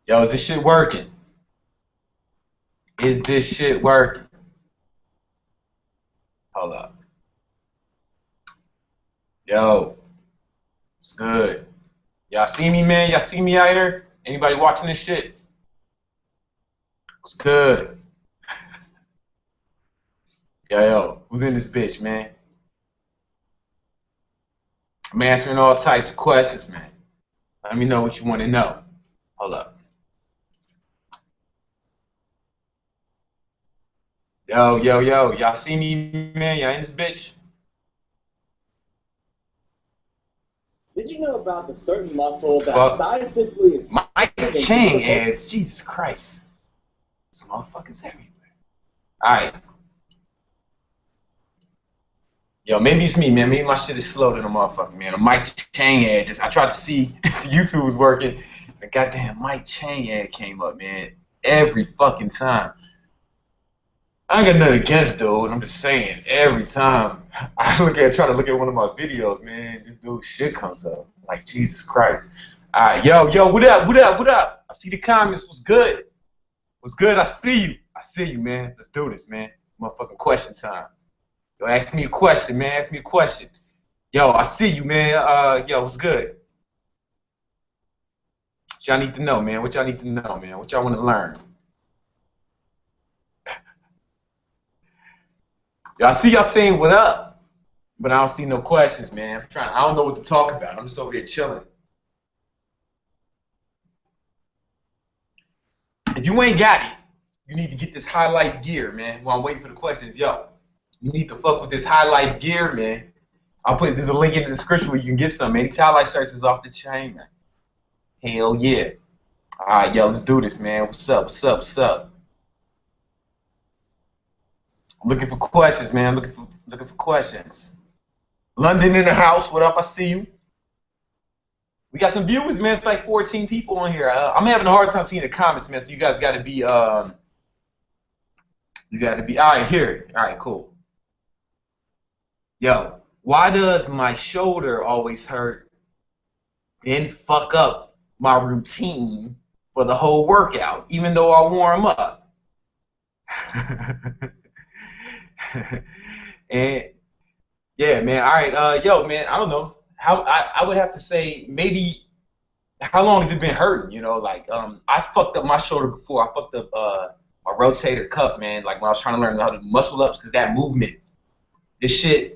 Yo, is this shit working? Is this shit working? Hold up. Yo, it's good. Y'all see me, man? Y'all see me out here? Anybody watching this shit? What's good? Yo, who's in this bitch, man? I'm answering all types of questions, man. Let me know what you want to know. Hold up. Yo. Y'all see me, man? Y'all in this bitch? Did you know about the certain muscle that Fuck. scientifically is Mike Chang ads. Jesus Christ. This motherfucker's everywhere. Alright. Yo, maybe it's me, man. Maybe my shit is slow than a motherfucker, man. A Mike Chang ad I tried to see if the YouTube was working. The goddamn Mike Chang ad came up, man. Every fucking time. I ain't got nothing against dude. I'm just saying, every time I try to look at one of my videos, man, this dude shit comes up. Like Jesus Christ. Alright, yo, what up? I see the comments. What's good? What's good? I see you. I see you, man. Let's do this, man. Motherfucking question time. Yo, ask me a question, man. Ask me a question. Yo, I see you, man. Yo, what's good? What y'all need to know, man? What y'all need to know, man? What y'all want to learn? Yo, I see y'all saying what up, but I don't see no questions, man. I don't know what to talk about. I'm just over here chilling. If you ain't got it, you need to get this highlight gear, man. While I'm waiting for the questions, yo. You need to fuck with this highlight gear, man. There's a link in the description where you can get some, man. These highlight shirts is off the chain, man. Hell yeah. Alright, yo, let's do this, man. What's up? I'm looking for questions, man. Looking for questions. London in the house, what up? I see you. We got some viewers, man. It's like 14 people on here. I'm having a hard time seeing the comments, man. So you guys gotta be alright, here. Alright, cool. Yo, why does my shoulder always hurt, then fuck up my routine for the whole workout, even though I warm up? And yeah, man. All right, yo, man. I don't know how. I would have to say maybe how long has it been hurting? You know, like I fucked up my shoulder before. I fucked up my rotator cuff, man. Like when I was trying to learn how to do muscle ups, because that movement, this shit.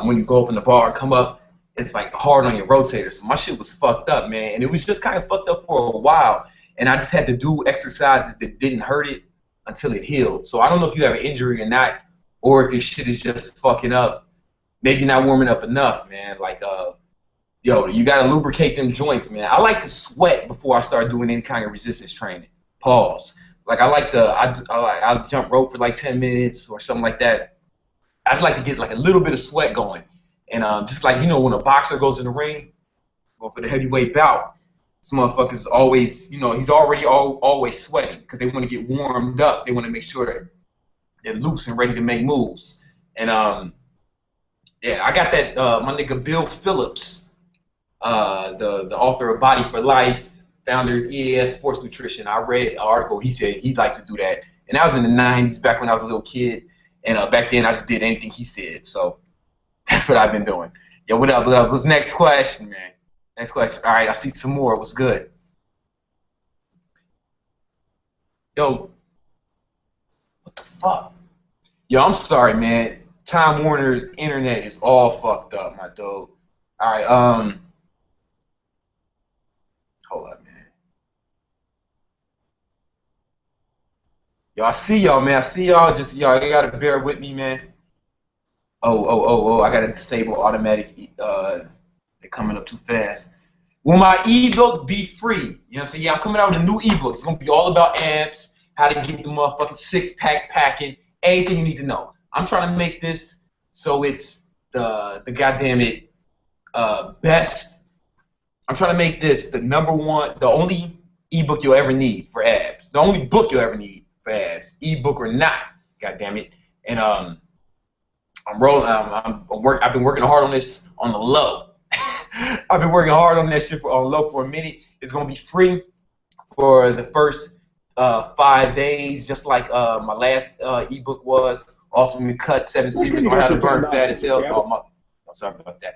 When you go up in the bar and come up, it's like hard on your rotator. So my shit was fucked up, man. And it was just kind of fucked up for a while. And I just had to do exercises that didn't hurt it until it healed. So I don't know if you have an injury or not, or if your shit is just fucking up. Maybe not warming up enough, man. Like, yo, you gotta lubricate them joints, man. I like to sweat before I start doing any kind of resistance training. Pause. Like I'll jump rope for like 10 minutes or something like that. I'd like to get like a little bit of sweat going, and just like when a boxer goes in the ring, going for the heavyweight bout, this motherfucker's always, he's already always sweating because they want to get warmed up. They want to make sure they're loose and ready to make moves. And yeah, I got that my nigga Bill Phillips, the author of Body for Life, founder of EAS Sports Nutrition. I read an article. He said he likes to do that, and that was in the '90s, back when I was a little kid. And back then, I just did anything he said. So that's what I've been doing. Yo, what up? What's the next question, man? Next question. All right, I see some more. What's good? Yo, what the fuck? Yo, I'm sorry, man. Time Warner's internet is all fucked up, my dude. All right, hold up, man. Yo, I see y'all, man. I see y'all. Just y'all gotta bear with me, man. Oh, I gotta disable automatic. They're coming up too fast. Will my ebook be free? You know what I'm saying? Yeah, I'm coming out with a new ebook. It's gonna be all about abs, how to get the motherfucking six-pack packing, everything you need to know. I'm trying to make this so it's the goddamn it best. I'm trying to make this the #1, the only ebook you'll ever need for abs, the only book you'll ever need for abs, ebook or not. Goddamn it! And I'm rolling. I've been working hard on this on the low. I've been working hard on that shit on low for a minute. It's gonna be free for the first 5 days, just like my last ebook was. Also, we cut 7 secrets on how to burn fat as hell. Oh, I'm sorry about that.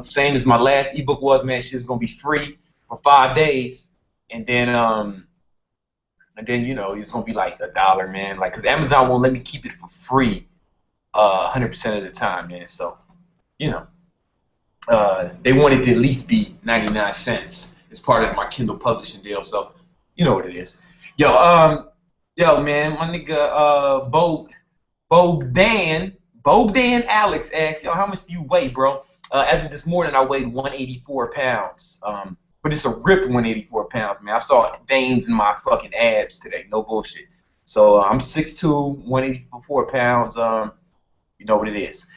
Same as my last ebook was, man. Shit's gonna be free for 5 days, and then you know it's gonna be like $1, man. Like, cause Amazon won't let me keep it for free 100% of the time, man. So, you know, they wanted to at least be 99 cents as part of my Kindle publishing deal. So, you know what it is. Yo, man, my nigga, Bogdan Alex asked, yo, how much do you weigh, bro? As of this morning, I weighed 184 pounds. But it's a ripped 184 pounds, man. I saw veins in my fucking abs today. No bullshit. So I'm 6'2", 184 pounds. You know what it is.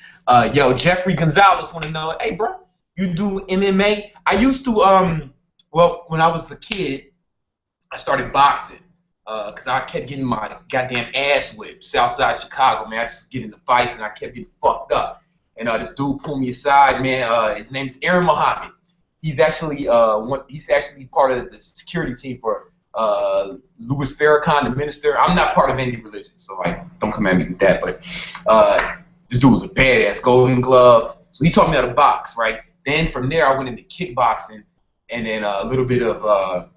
Yo, Jeffrey Gonzalez want to know, hey, bro, you do MMA? I used to, well, when I was a kid, I started boxing. Because I kept getting my goddamn ass whipped. Southside Chicago, man. I just get into fights and I kept getting fucked up. And this dude pulled me aside, man. His name is Aaron Muhammad. He's actually part of the security team for Louis Farrakhan, the minister. I'm not part of any religion, so like don't come at me with that. But this dude was a badass, Golden Glove. So he taught me how to box, right? Then from there I went into kickboxing, and then a little bit of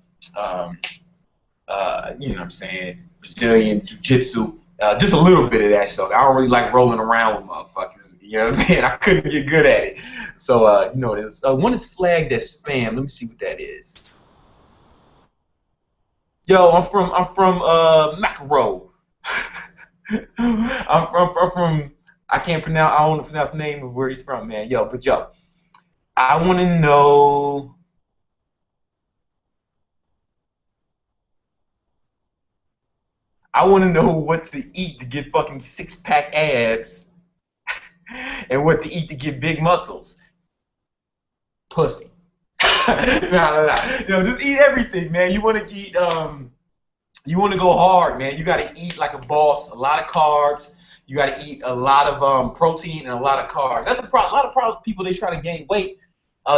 you know what I'm saying, Brazilian jiu-jitsu. Just a little bit of that stuff. I don't really like rolling around with motherfuckers. You know what I'm saying? I couldn't get good at it. So, you know, there's one is flagged as spam. Let me see what that is. Yo, I'm from Macro. I'm from I can't pronounce. I don't want to pronounce the name of where he's from, man. Yo, but yo, I want to know. I want to know what to eat to get fucking six-pack abs and what to eat to get big muscles. Pussy. Nah. Yo, just eat everything, man. You want to eat, you want to go hard, man. You got to eat like a boss, a lot of carbs. You got to eat a lot of protein and a lot of carbs. That's a problem. A lot of people, they try to gain weight.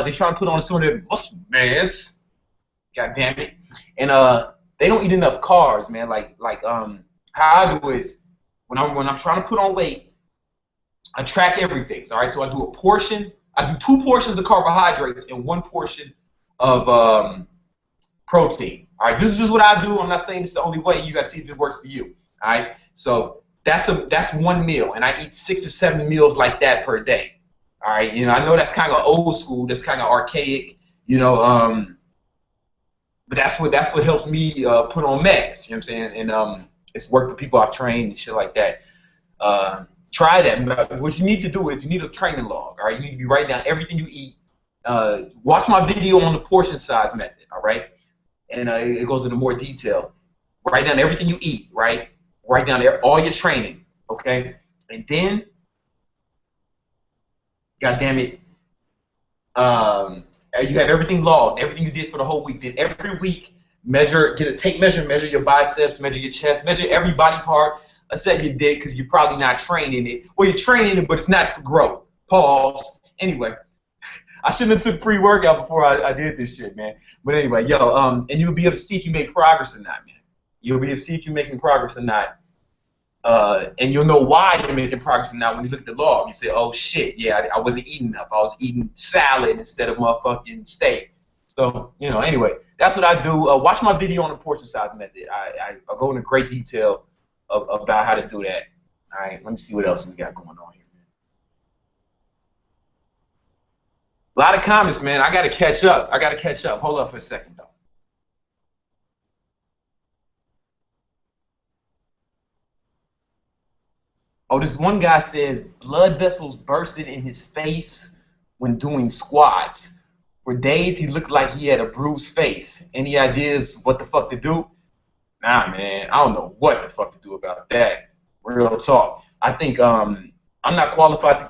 They try to put on some of their muscle mass. God damn it. And they don't eat enough carbs, man. Like how I do is when I'm trying to put on weight, I track everything. All right, so I do a portion. I do 2 portions of carbohydrates and 1 portion of protein. All right, this is just what I do. I'm not saying it's the only way. You got to see if it works for you. All right, so that's 1 meal, and I eat 6 to 7 meals like that per day. All right, you know, I know that's kind of old school. That's kind of archaic. You know, but that's what helps me put on mass. You know what I'm saying? And it's worked for people I've trained and shit like that. Try that. What you need to do is you need a training log. All right, you need to be writing down everything you eat. Watch my video on the portion size method. All right, and it goes into more detail. Write down everything you eat. Right, write down all your training. Okay, and then, God damn it, you have everything logged, everything you did for the whole week. Then every week, get a tape measure, measure your biceps, measure your chest, measure every body part except your dick, because you're probably not training it. Well, you're training it, but it's not for growth. Pause. Anyway, I shouldn't have took pre-workout before I did this shit, man. But anyway, yo, and you'll be able to see if you make progress or not, man. You'll be able to see if you're making progress or not. And you'll know why you're making progress or not when you look at the log. You say, oh shit, yeah, I wasn't eating enough. I was eating salad instead of motherfucking steak. So, you know, anyway, that's what I do. Watch my video on the portion size method. I go into great detail about how to do that. All right, let me see what else we got going on here, man. A lot of comments, man. I got to catch up. Hold up for a second, though. Oh, this one guy says blood vessels bursted in his face when doing squats. For days, he looked like he had a bruised face. Any ideas what the fuck to do? Nah, man, I don't know what the fuck to do about that. Real talk. I think I'm not qualified to...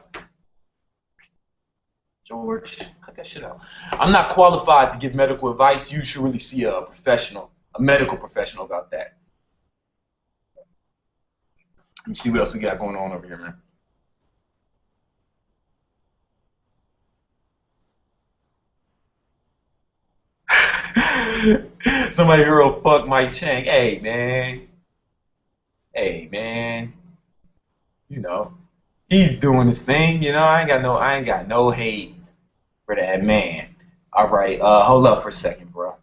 George, cut that shit out. I'm not qualified to give medical advice. You should really see a professional, a medical professional about that. Let me see what else we got going on over here, man. Somebody real fuck Mike Chang. Hey man. Hey man. You know. He's doing his thing, you know. I ain't got no hate for that man. All right, hold up for a second, bro.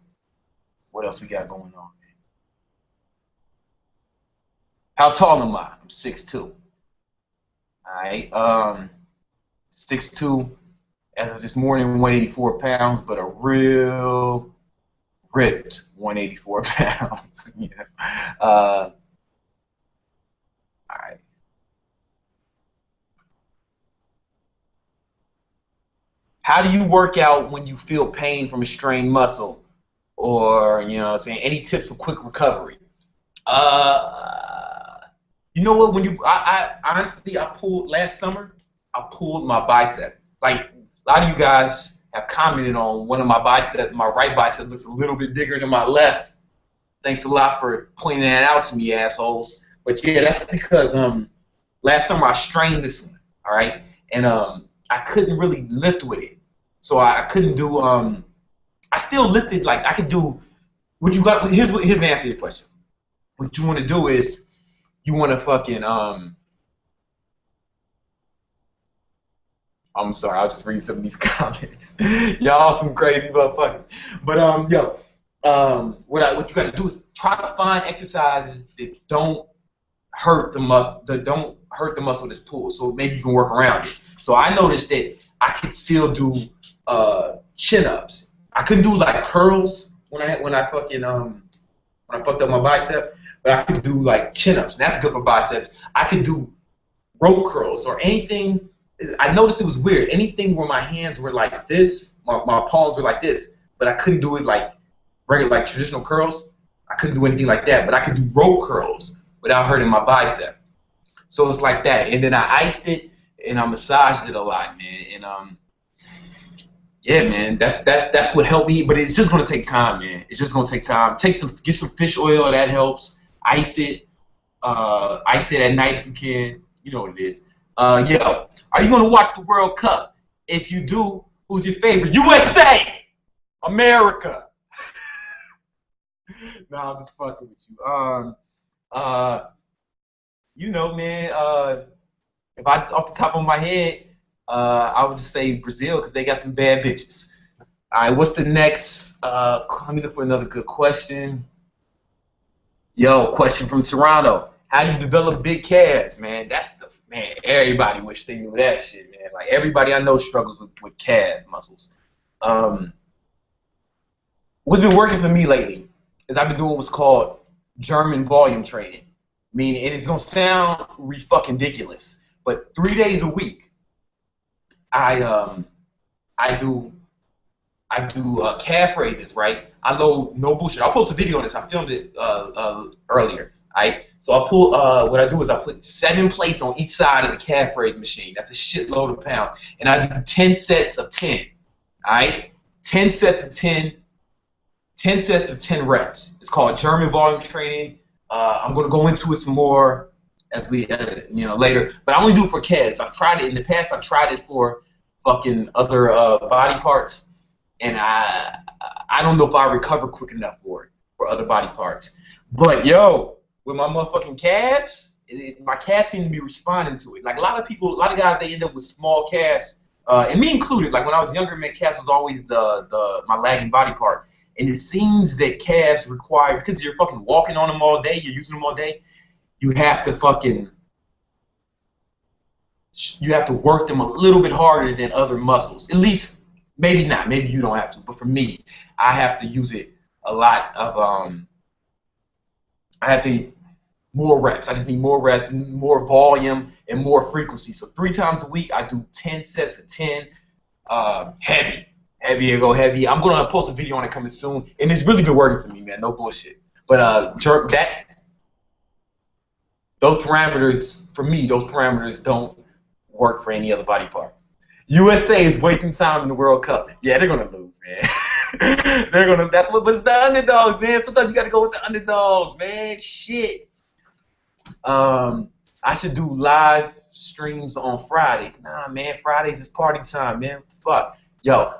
What else we got going on? How tall am I? I'm 6'2". All right, 6'2". As of this morning, 184 pounds, but a real ripped 184 pounds. You know? All right. How do you work out when you feel pain from a strained muscle, or you know, what I'm saying, any tips for quick recovery? Uh, you know what? When I honestly, I pulled last summer. I pulled my bicep. Like a lot of you guys have commented on one of my bicep. My right bicep looks a little bit bigger than my left. Thanks a lot for pointing that out to me, assholes. But yeah, that's because last summer I strained this one. All right, and I couldn't really lift with it, so I couldn't do I still lifted like I could do. What you got? Here's the answer to your question. What you want to do is you want to fucking I'm sorry, I'll just read some of these comments. Y'all some crazy motherfuckers. But yo, what you got to do is try to find exercises that don't hurt the muscle that's pulled. So maybe you can work around it. So I noticed that I could still do chin ups. I couldn't do like curls when I fucked up my bicep, but I could do like chin ups. And that's good for biceps. I could do rope curls or anything. I noticed it was weird. Anything where my hands were like this, my palms were like this, but I couldn't do it like regular, like traditional curls. I couldn't do anything like that, but I could do rope curls without hurting my bicep. So it's like that. And then I iced it and I massaged it a lot, man. And yeah, man, that's what helped me. But it's just gonna take time, man. It's just gonna take time. Get some fish oil, that helps. Ice it at night if you can. You know what it is. Yo, are you gonna watch the World Cup? If you do, who's your favorite? USA, America. No, I'm just fucking with you. You know, man. If I just off the top of my head, I would just say Brazil because they got some bad bitches. All right, what's the next? Let me look for another good question. Yo, question from Toronto. How do you develop big calves, man? That's the man. Everybody wish they knew that shit, man. Like everybody I know struggles with calf muscles. What's been working for me lately is I've been doing what's called German volume training. Meaning, and it's gonna sound fucking ridiculous, but 3 days a week, I do calf raises, right? I load no bullshit. I'll post a video on this. I filmed it earlier. Right? So I pull. What I do is I put 7 plates on each side of the calf raise machine. That's a shitload of pounds, and I do 10 sets of 10. All right, 10 sets of 10. 10 sets of 10 reps. It's called German volume training. I'm gonna go into it some more as we, later. But I only do it for calves. I've tried it in the past. I've tried it for fucking other body parts, and I don't know if I recover quick enough for it for other body parts. But yo, with my motherfucking calves, my calves seem to be responding to it. Like a lot of guys, they end up with small calves, and me included. Like when I was younger, man, calves was always my lagging body part. And it seems that calves require, because you're fucking walking on them all day, you're using them all day, you have to work them a little bit harder than other muscles. At least, maybe not, maybe you don't have to, but for me, I have to use it a lot of, I have to, more reps. I just need more reps, more volume, and more frequency. So 3 times a week, I do 10 sets of 10, heavy. Heavy and go heavy. I'm gonna post a video on it coming soon, and it's really been working for me, man. No bullshit. But those parameters don't work for any other body part. USA is wasting time in the World Cup. Yeah, they're gonna lose, man. But it's the underdogs, man. Sometimes you gotta go with the underdogs, man. Shit. I should do live streams on Fridays. Nah, man. Fridays is party time, man. What the fuck? Yo,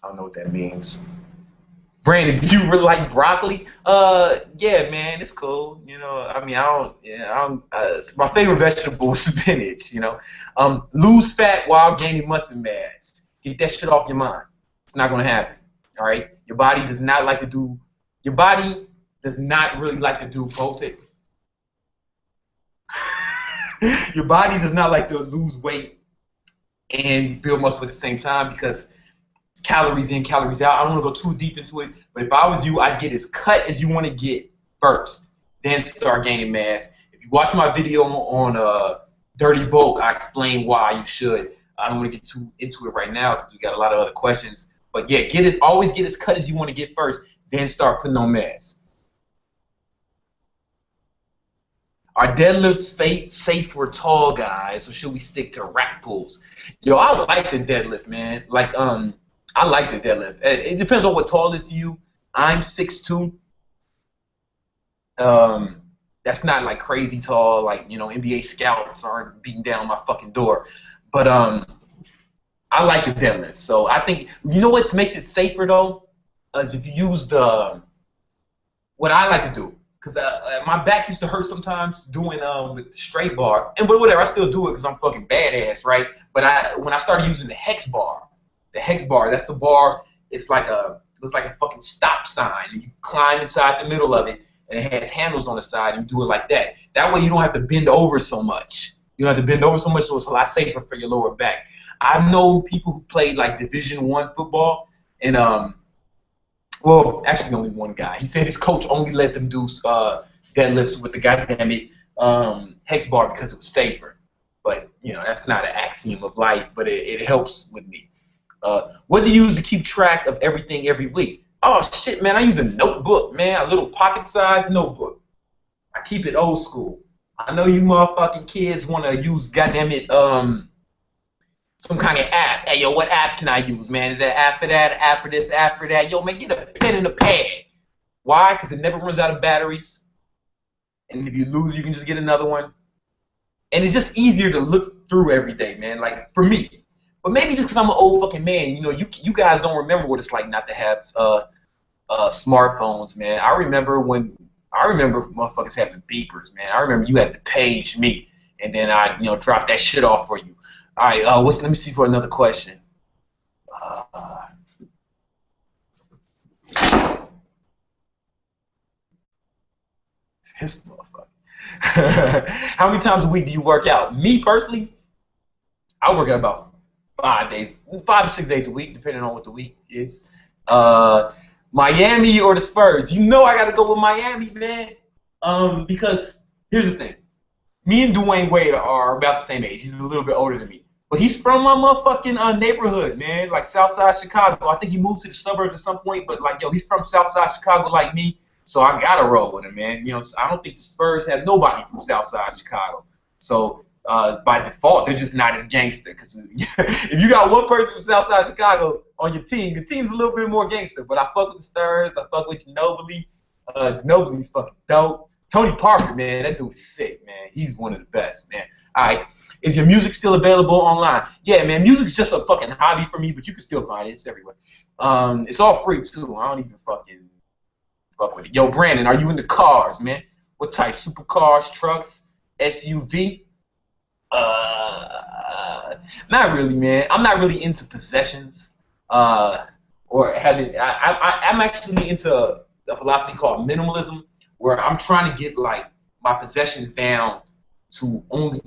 I don't know what that means. Brandon, do you really like broccoli? Yeah, man, it's cool. You know, I mean, I don't, yeah, I don't. It's my favorite vegetable is spinach. You know, lose fat while gaining muscle mass. Get that shit off your mind. It's not gonna happen. All right, your body does not like to do. Your body does not really like to do both. Your body does not like to lose weight and build muscle at the same time because calories in, calories out. I don't want to go too deep into it, but if I was you, I'd get as cut as you want to get first, then start gaining mass. If you watch my video on Dirty Bulk, I explain why you should. I don't want to get too into it right now because we got a lot of other questions. But yeah, always get as cut as you want to get first, then start putting on mass. Are deadlifts safe for tall guys, or should we stick to rack pulls? Yo, I like the deadlift, man. Like, I like the deadlift. It depends on what tall is to you. I'm 6'2". That's not like crazy tall, like, you know, NBA scouts aren't beating down my fucking door. But I like the deadlift. So I think, you know what makes it safer though? Is if you use what I like to do. Because my back used to hurt sometimes doing with the straight bar. And but whatever, I still do it because I'm fucking badass, right? But when I started using the hex bar, that's the bar. It looks like a fucking stop sign. And you climb inside the middle of it, and it has handles on the side, and you do it like that. That way you don't have to bend over so much. You don't have to bend over so much, so it's a lot safer for your lower back. I've known people who played like Division I football, and well, actually only one guy. He said his coach only let them do deadlifts with the goddamn hex bar because it was safer. But you know, that's not an axiom of life, but it helps with me. What do you use to keep track of everything every week? Oh shit, man, I use a notebook, man, a little pocket-sized notebook. I keep it old school. I know you motherfucking kids want to use goddamn it some kind of app. Hey, yo, what app can I use, man? Is there an app for that, an app for this, app for that? Yo, man, get a pen and a pad. Why? Because it never runs out of batteries. And if you lose, you can just get another one. And it's just easier to look through every day, man, like for me. But maybe just because I'm an old fucking man, you know, you guys don't remember what it's like not to have smartphones, man. I remember motherfuckers having beepers, man. I remember you had to page me, and then I, you know, drop that shit off for you. All right, let me see for another question. This motherfucker. How many times a week do you work out? Me personally, I work out about 5 to 6 days a week, depending on what the week is. Miami or the Spurs? You know I got to go with Miami, man. Because here's the thing. Me and Dwayne Wade are about the same age. He's a little bit older than me. But he's from my motherfucking neighborhood, man, like Southside Chicago. I think he moved to the suburbs at some point, but like, yo, he's from Southside Chicago like me, so I gotta roll with him, man. You know, I don't think the Spurs have nobody from Southside Chicago. So by default, they're just not as gangster. Because if you got one person from Southside Chicago on your team, the team's a little bit more gangster. But I fuck with the Spurs. I fuck with Ginobili. Ginobili's fucking dope. Tony Parker, man, that dude is sick, man. He's one of the best, man. All right. Is your music still available online? Yeah, man, music's just a fucking hobby for me, but you can still find it. It's everywhere. It's all free, too. I don't even fucking fuck with it. Yo, Brandon, are you into cars, man? What type? Supercars, trucks, SUV? Not really, man. I'm not really into possessions. Or having. I'm actually into a philosophy called minimalism, where I'm trying to get, like, my possessions down to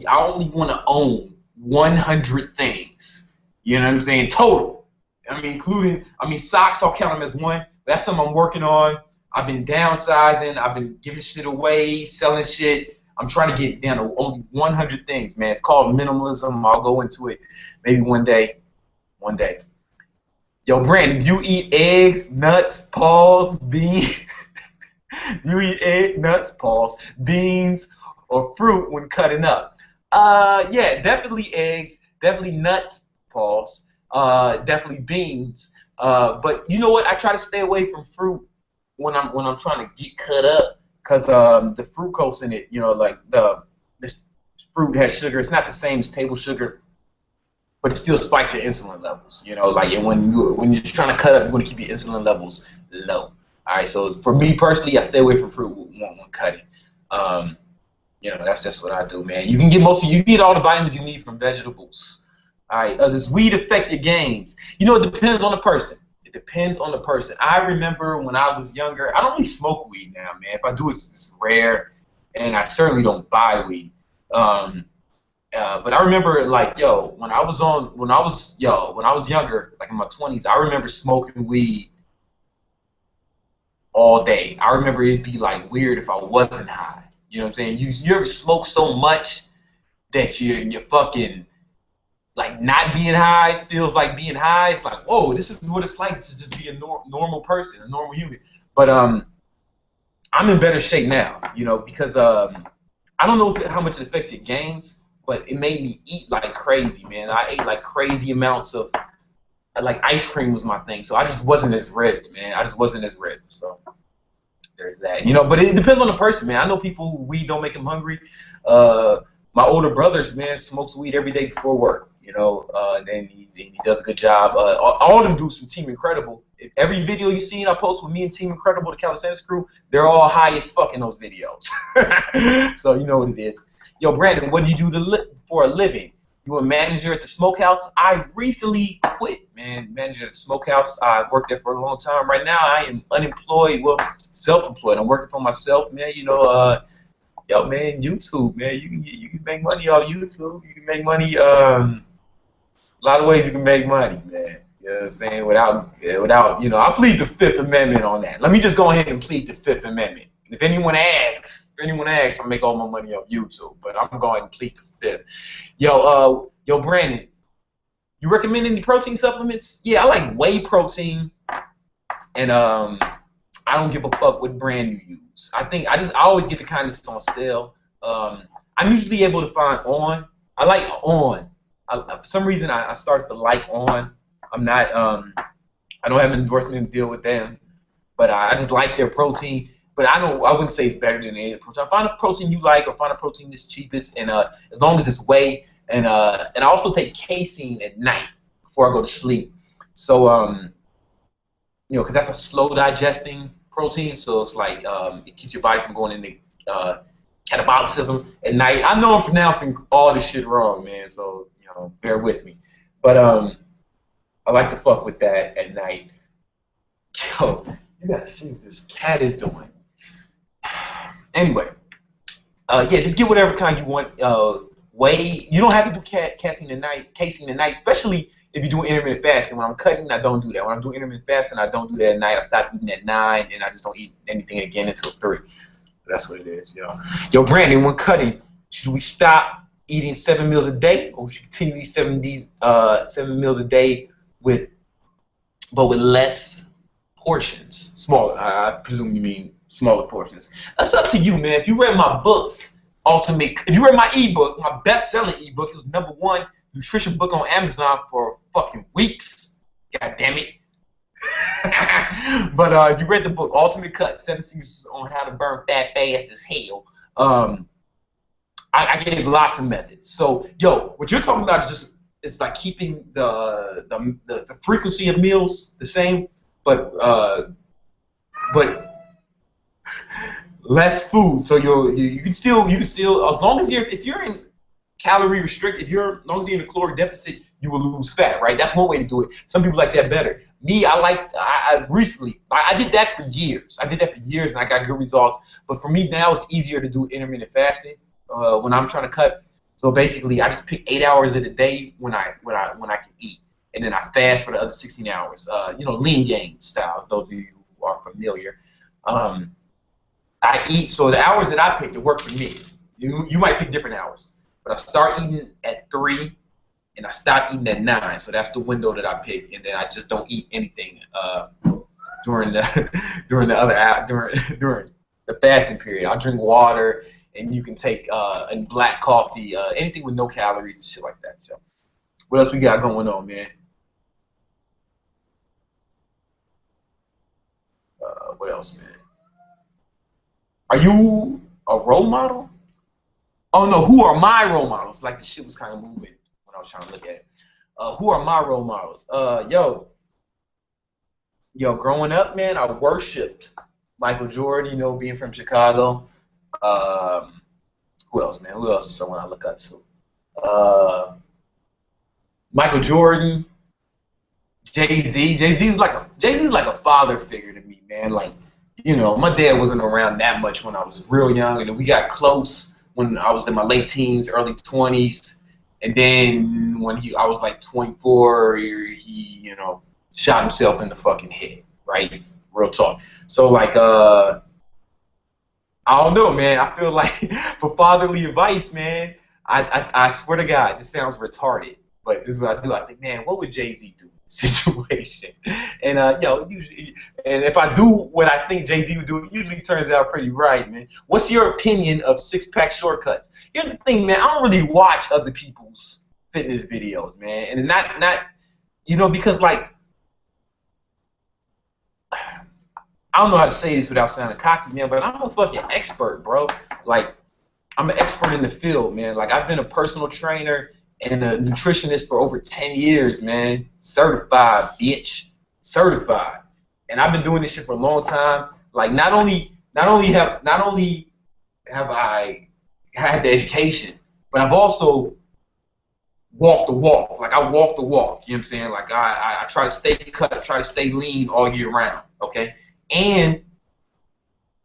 I only want to own 100 things. You know what I'm saying? Total. I mean, socks, I'll count them as one. That's something I'm working on. I've been downsizing. I've been giving shit away, selling shit. I'm trying to get down to only 100 things, man. It's called minimalism. I'll go into it maybe one day. One day. Yo, Brandon, do you eat eggs, nuts, paws, beans? Do you eat eggs, nuts, paws, beans, or fruit when cutting up? Yeah, definitely eggs, definitely nuts, paws, definitely beans. But you know what? I try to stay away from fruit when I'm trying to get cut up, because the fructose in it, you know, like the fruit has sugar. It's not the same as table sugar. but it still spikes your insulin levels. You know, like and when you're trying to cut up, you want to keep your insulin levels low. All right, so for me personally, I stay away from fruit when cutting. Um, you know, that's just what I do, man. You can get you get all the vitamins you need from vegetables. All right, does weed affect your gains? You know, it depends on the person. It depends on the person. I remember when I was younger, I don't really smoke weed now, man. If I do, it's rare, and I certainly don't buy weed. Um, but I remember, like, when I was younger, like in my 20s, I remember smoking weed all day. I remember it'd be like weird if I wasn't high. You know what I'm saying? You ever smoke so much that you're fucking like not being high feels like being high. It's like, whoa, this is what it's like to just be a normal person, a normal human. But I'm in better shape now, you know, because I don't know how much it affects your gains, but it made me eat like crazy, man. I ate like crazy amounts of like ice cream was my thing, so I just wasn't as ripped, man. I just wasn't as ripped, so there's that, you know. But it depends on the person, man. I know people who weed don't make them hungry. My older brothers, man, smokes weed every day before work. You know, then he does a good job. All of them do some Team Incredible. Every video you seen I post with me and Team Incredible, the Calisthenics crew, they're all high as fuck in those videos. So you know what it is. Yo, Brandon, what do you do for a living? You a manager at the smokehouse? I recently quit, man. Manager at the smokehouse. I've worked there for a long time. Right now, I am unemployed. Well, self-employed. I'm working for myself, man. You know, yo, man, YouTube, man. You can make money off YouTube. You can make money. A lot of ways you can make money, man. You know what I'm saying? Without, you know, I plead the Fifth Amendment on that. Let me just go ahead and plead the Fifth Amendment. If anyone asks, I make all my money off YouTube, but I'm going to plead the Fifth. Yo, Brandon, you recommend any protein supplements? Yeah, I like whey protein, and I don't give a fuck what brand you use. I always get the kind that's on sale. I'm usually able to find On. I like On. For some reason, I started to like On. I'm not. I don't have an endorsement deal with them, but I just like their protein. But I wouldn't say it's better than any other protein. Find a protein you like, or find a protein that's cheapest, and as long as it's whey. And I also take casein at night before I go to sleep. So you know, because that's a slow digesting protein, so it's like it keeps your body from going into catabolicism at night. I know I'm pronouncing all this shit wrong, man. So you know, bear with me. But I like to fuck with that at night. Yo, you gotta see what this cat is doing. Anyway, yeah, just get whatever kind you want. Whey. You don't have to do casein at night, especially if you're doing intermittent fasting. When I'm cutting, I don't do that. When I'm doing intermittent fasting, I don't do that at night. I stop eating at 9, and I just don't eat anything again until 3. That's what it is, yo. Yo, Brandon, when cutting, should we stop eating 7 meals a day, or should we continue to eat 7 meals a day but with less portions? Smaller. I presume you mean smaller portions. That's up to you, man. If you read my books, if you read my ebook, my best-selling ebook, it was #1 nutrition book on Amazon for fucking weeks. God damn it. But if you read the book, Ultimate Cut, 7 Secrets on How to Burn Fat Fast as Hell, I gave lots of methods. So, yo, what you're talking about is like keeping the frequency of meals the same, but less food. So you can still as long as if you're in calorie restrict, as long as you're in a caloric deficit, you will lose fat, right? That's one way to do it. Some people like that better. Me, I recently did that for years. I did that for years, and I got good results. But for me now, it's easier to do intermittent fasting when I'm trying to cut. So basically, I just pick 8 hours of the day when I can eat, and then I fast for the other 16 hours. You know, lean gain style. Those of you who are familiar. I eat, so the hours that I pick, it work for me. You might pick different hours, but I start eating at 3, and I stop eating at 9. So that's the window that I pick, and then I just don't eat anything during the fasting period. I'll drink water, and you can take and black coffee, anything with no calories and shit like that. So, what else we got going on, man? What else, man? Are you a role model? Oh no, who are my role models? Like the shit was kind of moving when I was trying to look at it. Who are my role models? Yo, growing up, man, I worshipped Michael Jordan. You know, being from Chicago. Um, who else, man? Who else is someone I look up to? Uh, Michael Jordan, Jay Z. Jay Z is like a father figure to me, man. Like, you know, my dad wasn't around that much when I was real young, and then we got close when I was in my late teens, early 20s, and then when I was like 24, he, you know, shot himself in the fucking head, right? Real talk. So like, I don't know, man. I feel like for fatherly advice, man, I swear to God, this sounds retarded, but this is what I do. I think, man, what would Jay Z do in this situation? And usually, and if I do what I think Jay Z would do, it usually turns out pretty right, man. What's your opinion of six-pack shortcuts? Here's the thing, man. I don't really watch other people's fitness videos, man, and not you know because like I don't know how to say this without sounding cocky, man, but I'm a fucking expert, bro. Like, I'm an expert in the field, man. Like, I've been a personal trainer and a nutritionist for over 10 years, man. Certified, bitch. Certified. And I've been doing this shit for a long time. Like, not only have I had the education, but I've also walked the walk. Like, I walk the walk. You know what I'm saying? Like, I try to stay cut, try to stay lean all year round, okay? And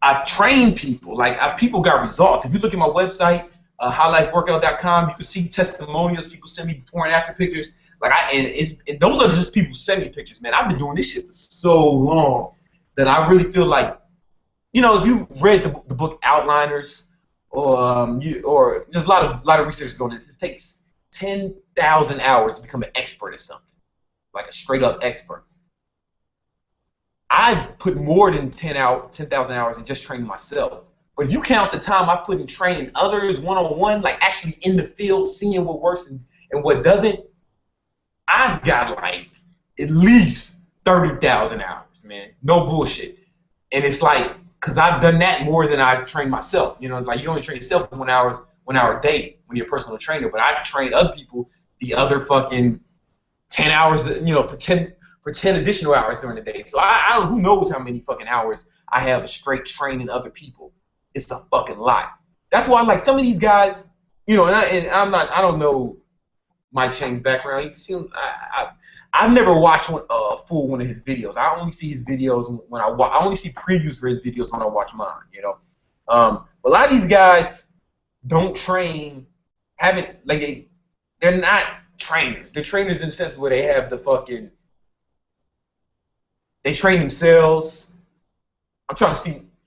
I train people. Like people got results. If you look at my website, highlifeworkout.com, you can see testimonials. People send me before and after pictures. Like and those are just people send me pictures, man. I've been doing this shit for so long that I really feel like, you know, if you read the book Outliners, or there's a lot of research going on this. It takes 10,000 hours to become an expert at something, like a straight up expert. I put more than 10,000 hours in just training myself. But if you count the time I put in training others one-on-one, like actually in the field, seeing what works and what doesn't, I've got like at least 30,000 hours, man. No bullshit. And it's like, because I've done that more than I've trained myself. You know, like you only train yourself for 1 hour a day when you're a personal trainer, but I train other people the other fucking 10 hours, you know, for 10 additional hours during the day. So I don't, who knows how many fucking hours I have a straight training other people. It's a fucking lot. That's why I'm like, some of these guys, you know, I don't know Mike Chang's background. You can see him, I've never watched a full one of his videos. I only see his videos when I only see previews for his videos when I watch mine, you know. But a lot of these guys don't train, haven't, like they're not trainers. They're trainers in the sense where they have the fucking, they train themselves. I'm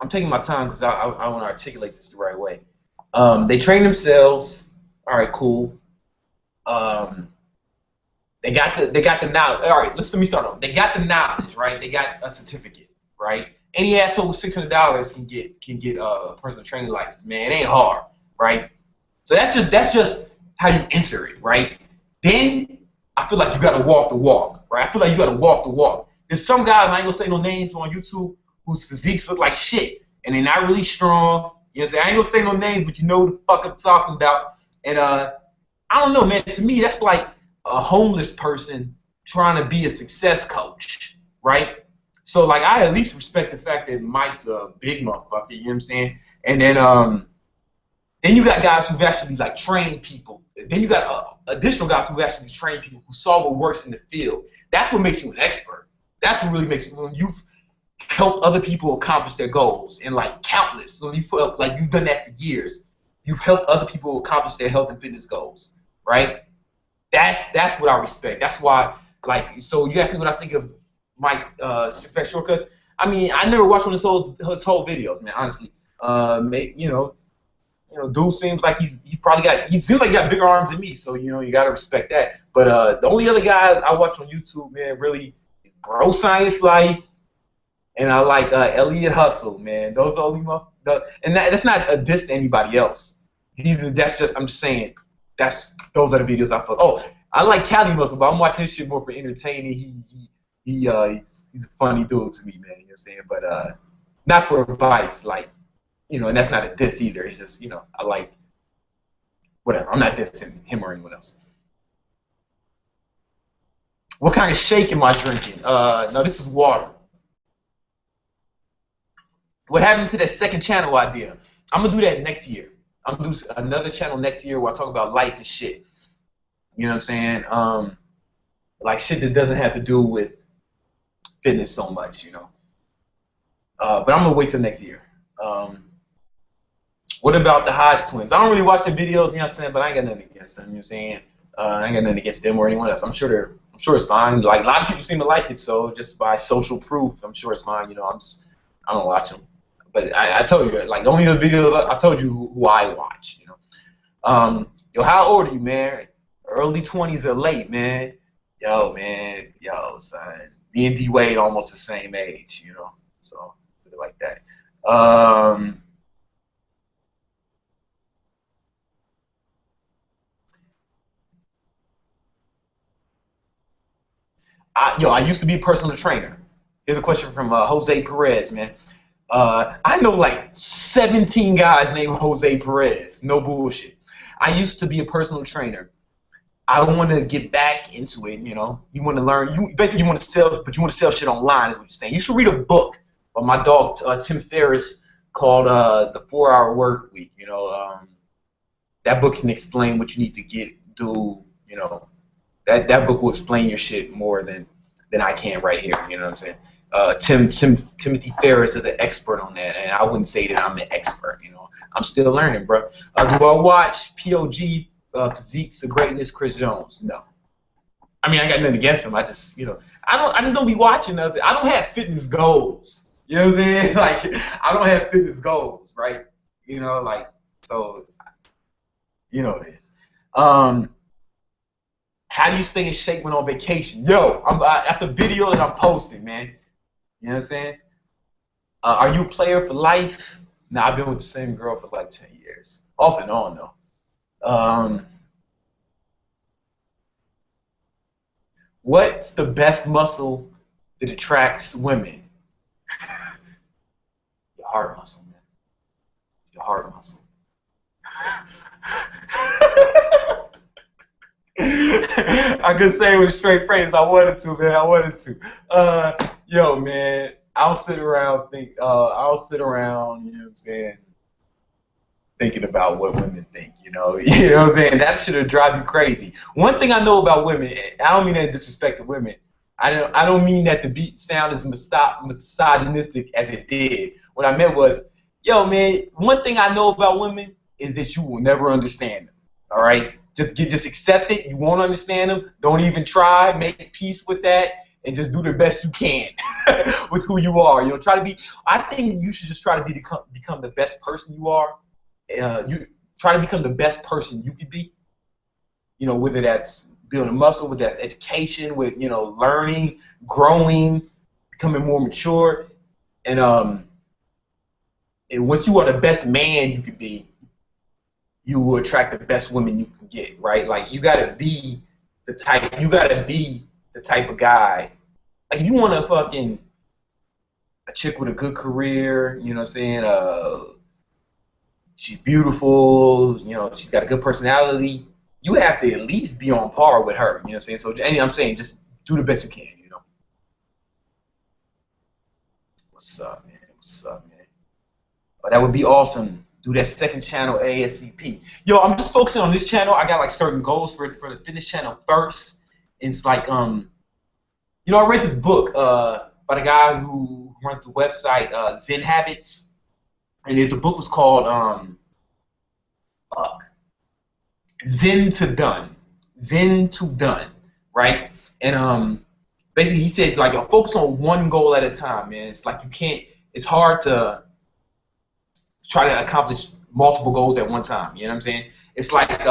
taking my time because I want to articulate this the right way. They train themselves. All right, cool. They got the knowledge. All right, let me start off. They got the knowledge, right? They got a certificate, right? Any asshole with $600 can get a personal training license, man. It ain't hard, right? So that's just how you enter it, right? Then I feel like you got to walk the walk, right? I feel like you got to walk the walk. There's some guys, I ain't gonna say no names, on YouTube whose physiques look like shit, and they're not really strong. You know what I'm saying? I ain't gonna say no names, but you know what the fuck I'm talking about. And I don't know, man. To me, that's like a homeless person trying to be a success coach, right? So like, I at least respect the fact that Mike's a big motherfucker. You know what I'm saying? And then you got guys who've actually like trained people. Then you got additional guys who've actually trained people who saw what works in the field. That's what makes you an expert. That's what really makes you, when you've helped other people accomplish their goals, and like countless. So you feel like you've done that for years. You've helped other people accomplish their health and fitness goals, right? That's what I respect. That's why, like, so you asked me what I think of Mike six-pack shortcuts. I mean, I never watched one of his whole videos, man. Honestly, dude seems like he seems like he got bigger arms than me. So you know, you gotta respect that. But the only other guy I watch on YouTube, man, really is Bro Science Life, and I like Elliot Hustle, man. Those are only and that's not a diss to anybody else. That's just, I'm just saying, those are the videos I fuck. Oh, I like Cali Muscle, but I'm watching his shit more for entertaining. He's a funny dude to me, man. You know what I'm saying? But not for advice, like, you know, and that's not a diss either. It's just, you know, I like whatever. I'm not dissing him or anyone else. What kind of shake am I drinking? No, this is water. What happened to that second channel idea? I'm gonna do that next year. I'm gonna do another channel next year where I talk about life and shit. You know what I'm saying? Like shit that doesn't have to do with fitness so much, you know. But I'm gonna wait till next year. What about the Hodge twins? I don't really watch the videos, you know what I'm saying, but I ain't got nothing against them, you know what I'm saying? I ain't got nothing against them or anyone else. I'm sure it's fine. Like a lot of people seem to like it, so just by social proof, I'm sure it's fine, you know. I don't watch them. But I told you, like the only other videos I told you who I watch, you know. Yo, how old are you, man? Early 20s or late, man? Yo, man, yo, son. Me and D Wade almost the same age, you know. So like that. I used to be a personal trainer. Here's a question from Jose Perez, man. I know like 17 guys named Jose Perez. No bullshit. I used to be a personal trainer. I want to get back into it, you know. You want to learn. You basically want to sell, but you want to sell shit online is what you're saying. You should read a book by my dog Tim Ferriss called The 4 Hour Work Week. You know, that book can explain what you need to do. You know, that book will explain your shit more than I can right here. You know what I'm saying? Timothy Ferriss is an expert on that, and I wouldn't say that I'm an expert. You know, I'm still learning, bro. Do I watch POG Physiques of Greatness? Chris Jones? No. I mean, I got nothing against him. I just, you know, I just don't be watching nothing. I don't have fitness goals. You know what I'm saying? Like, I don't have fitness goals, right? You know, like, so, you know it is. How do you stay in shape when on vacation? Yo, that's a video that I'm posting, man. You know what I'm saying? Are you a player for life? Nah, I've been with the same girl for like 10 years. Off and on, though. What's the best muscle that attracts women? Your heart muscle, man. Your heart muscle. I could say it with a straight face. I wanted to, man. I wanted to. Yo, man. I'll sit around, you know what I'm saying, thinking about what women think, you know. You know what I'm saying? That should drive you crazy. One thing I know about women, I don't mean that in disrespect to women. I don't mean that the beat sound as misogynistic as it did. What I meant was, yo, man, one thing I know about women is that you will never understand them. All right? Just accept it. You won't understand them. Don't even try. Make peace with that, and just do the best you can with who you are. You know, try to be. I think you should just try to become the best person you are. You try to become the best person you could be. You know, whether that's building muscle, whether that's education, with learning, growing, becoming more mature, and once you are the best man you could be, you will attract the best women you can get, right? Like you gotta be the type of guy. Like if you want a chick with a good career, you know what I'm saying? She's beautiful, she's got a good personality. You have to at least be on par with her, you know what I'm saying? So I'm saying just do the best you can, you know. What's up, man? What's up, man? Oh, that would be awesome. Do that second channel ASCP. Yo, I'm just focusing on this channel. I got like certain goals for the fitness channel first. And it's like I read this book by the guy who runs the website Zen Habits, and the book was called Zen to Done, right? And basically he said like focus on one goal at a time, man. It's like it's hard to try to accomplish multiple goals at one time. You know what I'm saying? It's like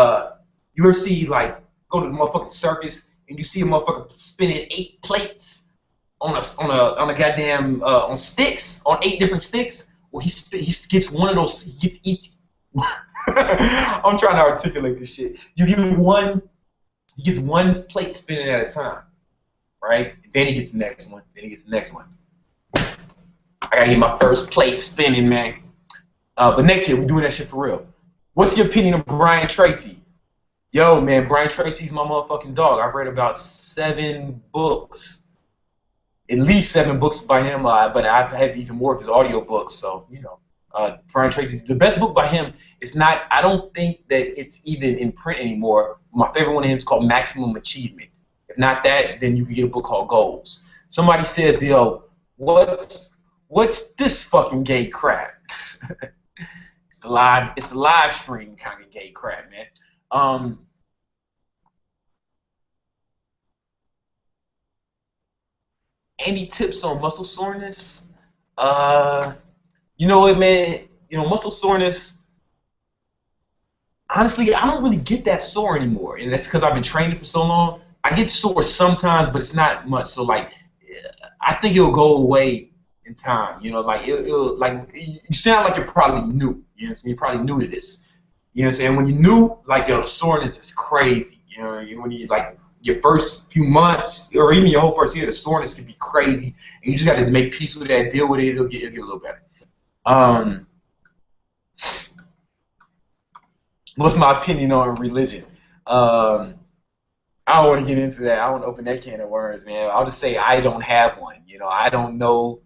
you ever see like go to the motherfucking circus and you see a motherfucker spinning 8 plates on a goddamn on sticks, on 8 different sticks. Well, he gets one of those. He gets each. I'm trying to articulate this shit. You give one. He gets one plate spinning at a time, right? Then he gets the next one. Then he gets the next one. I gotta get my first plate spinning, man. But next year we're doing that shit for real. What's your opinion of Brian Tracy? Yo, man, Brian Tracy's my motherfucking dog. I've read about 7 books, at least 7 books by him. But I've had even more of his audio books. So Brian Tracy's the best book by him. It's not. I don't think that it's even in print anymore. My favorite one of him is called Maximum Achievement. If not that, then you can get a book called Goals. Somebody says, "Yo, what's this fucking gay crap?" It's the live stream kind of gay crap, man. Um, any tips on muscle soreness? Uh, you know what, man? Muscle soreness. Honestly, I don't really get that sore anymore, and that's because I've been training for so long. I get sore sometimes, but it's not much. So like, I think it'll go away in time. Like it'll like you sound like you're probably new. You know what I'm saying? You're probably new to this. You know what I'm saying? When you're new, like the soreness is crazy. When you like your first few months or even your whole first year, the soreness can be crazy, and you just got to make peace with that, deal with it. It'll get a little better. Um, what's my opinion on religion? Um, I don't want to get into that. I don't want to open that can of worms, man. I'll just say I don't have one. I don't know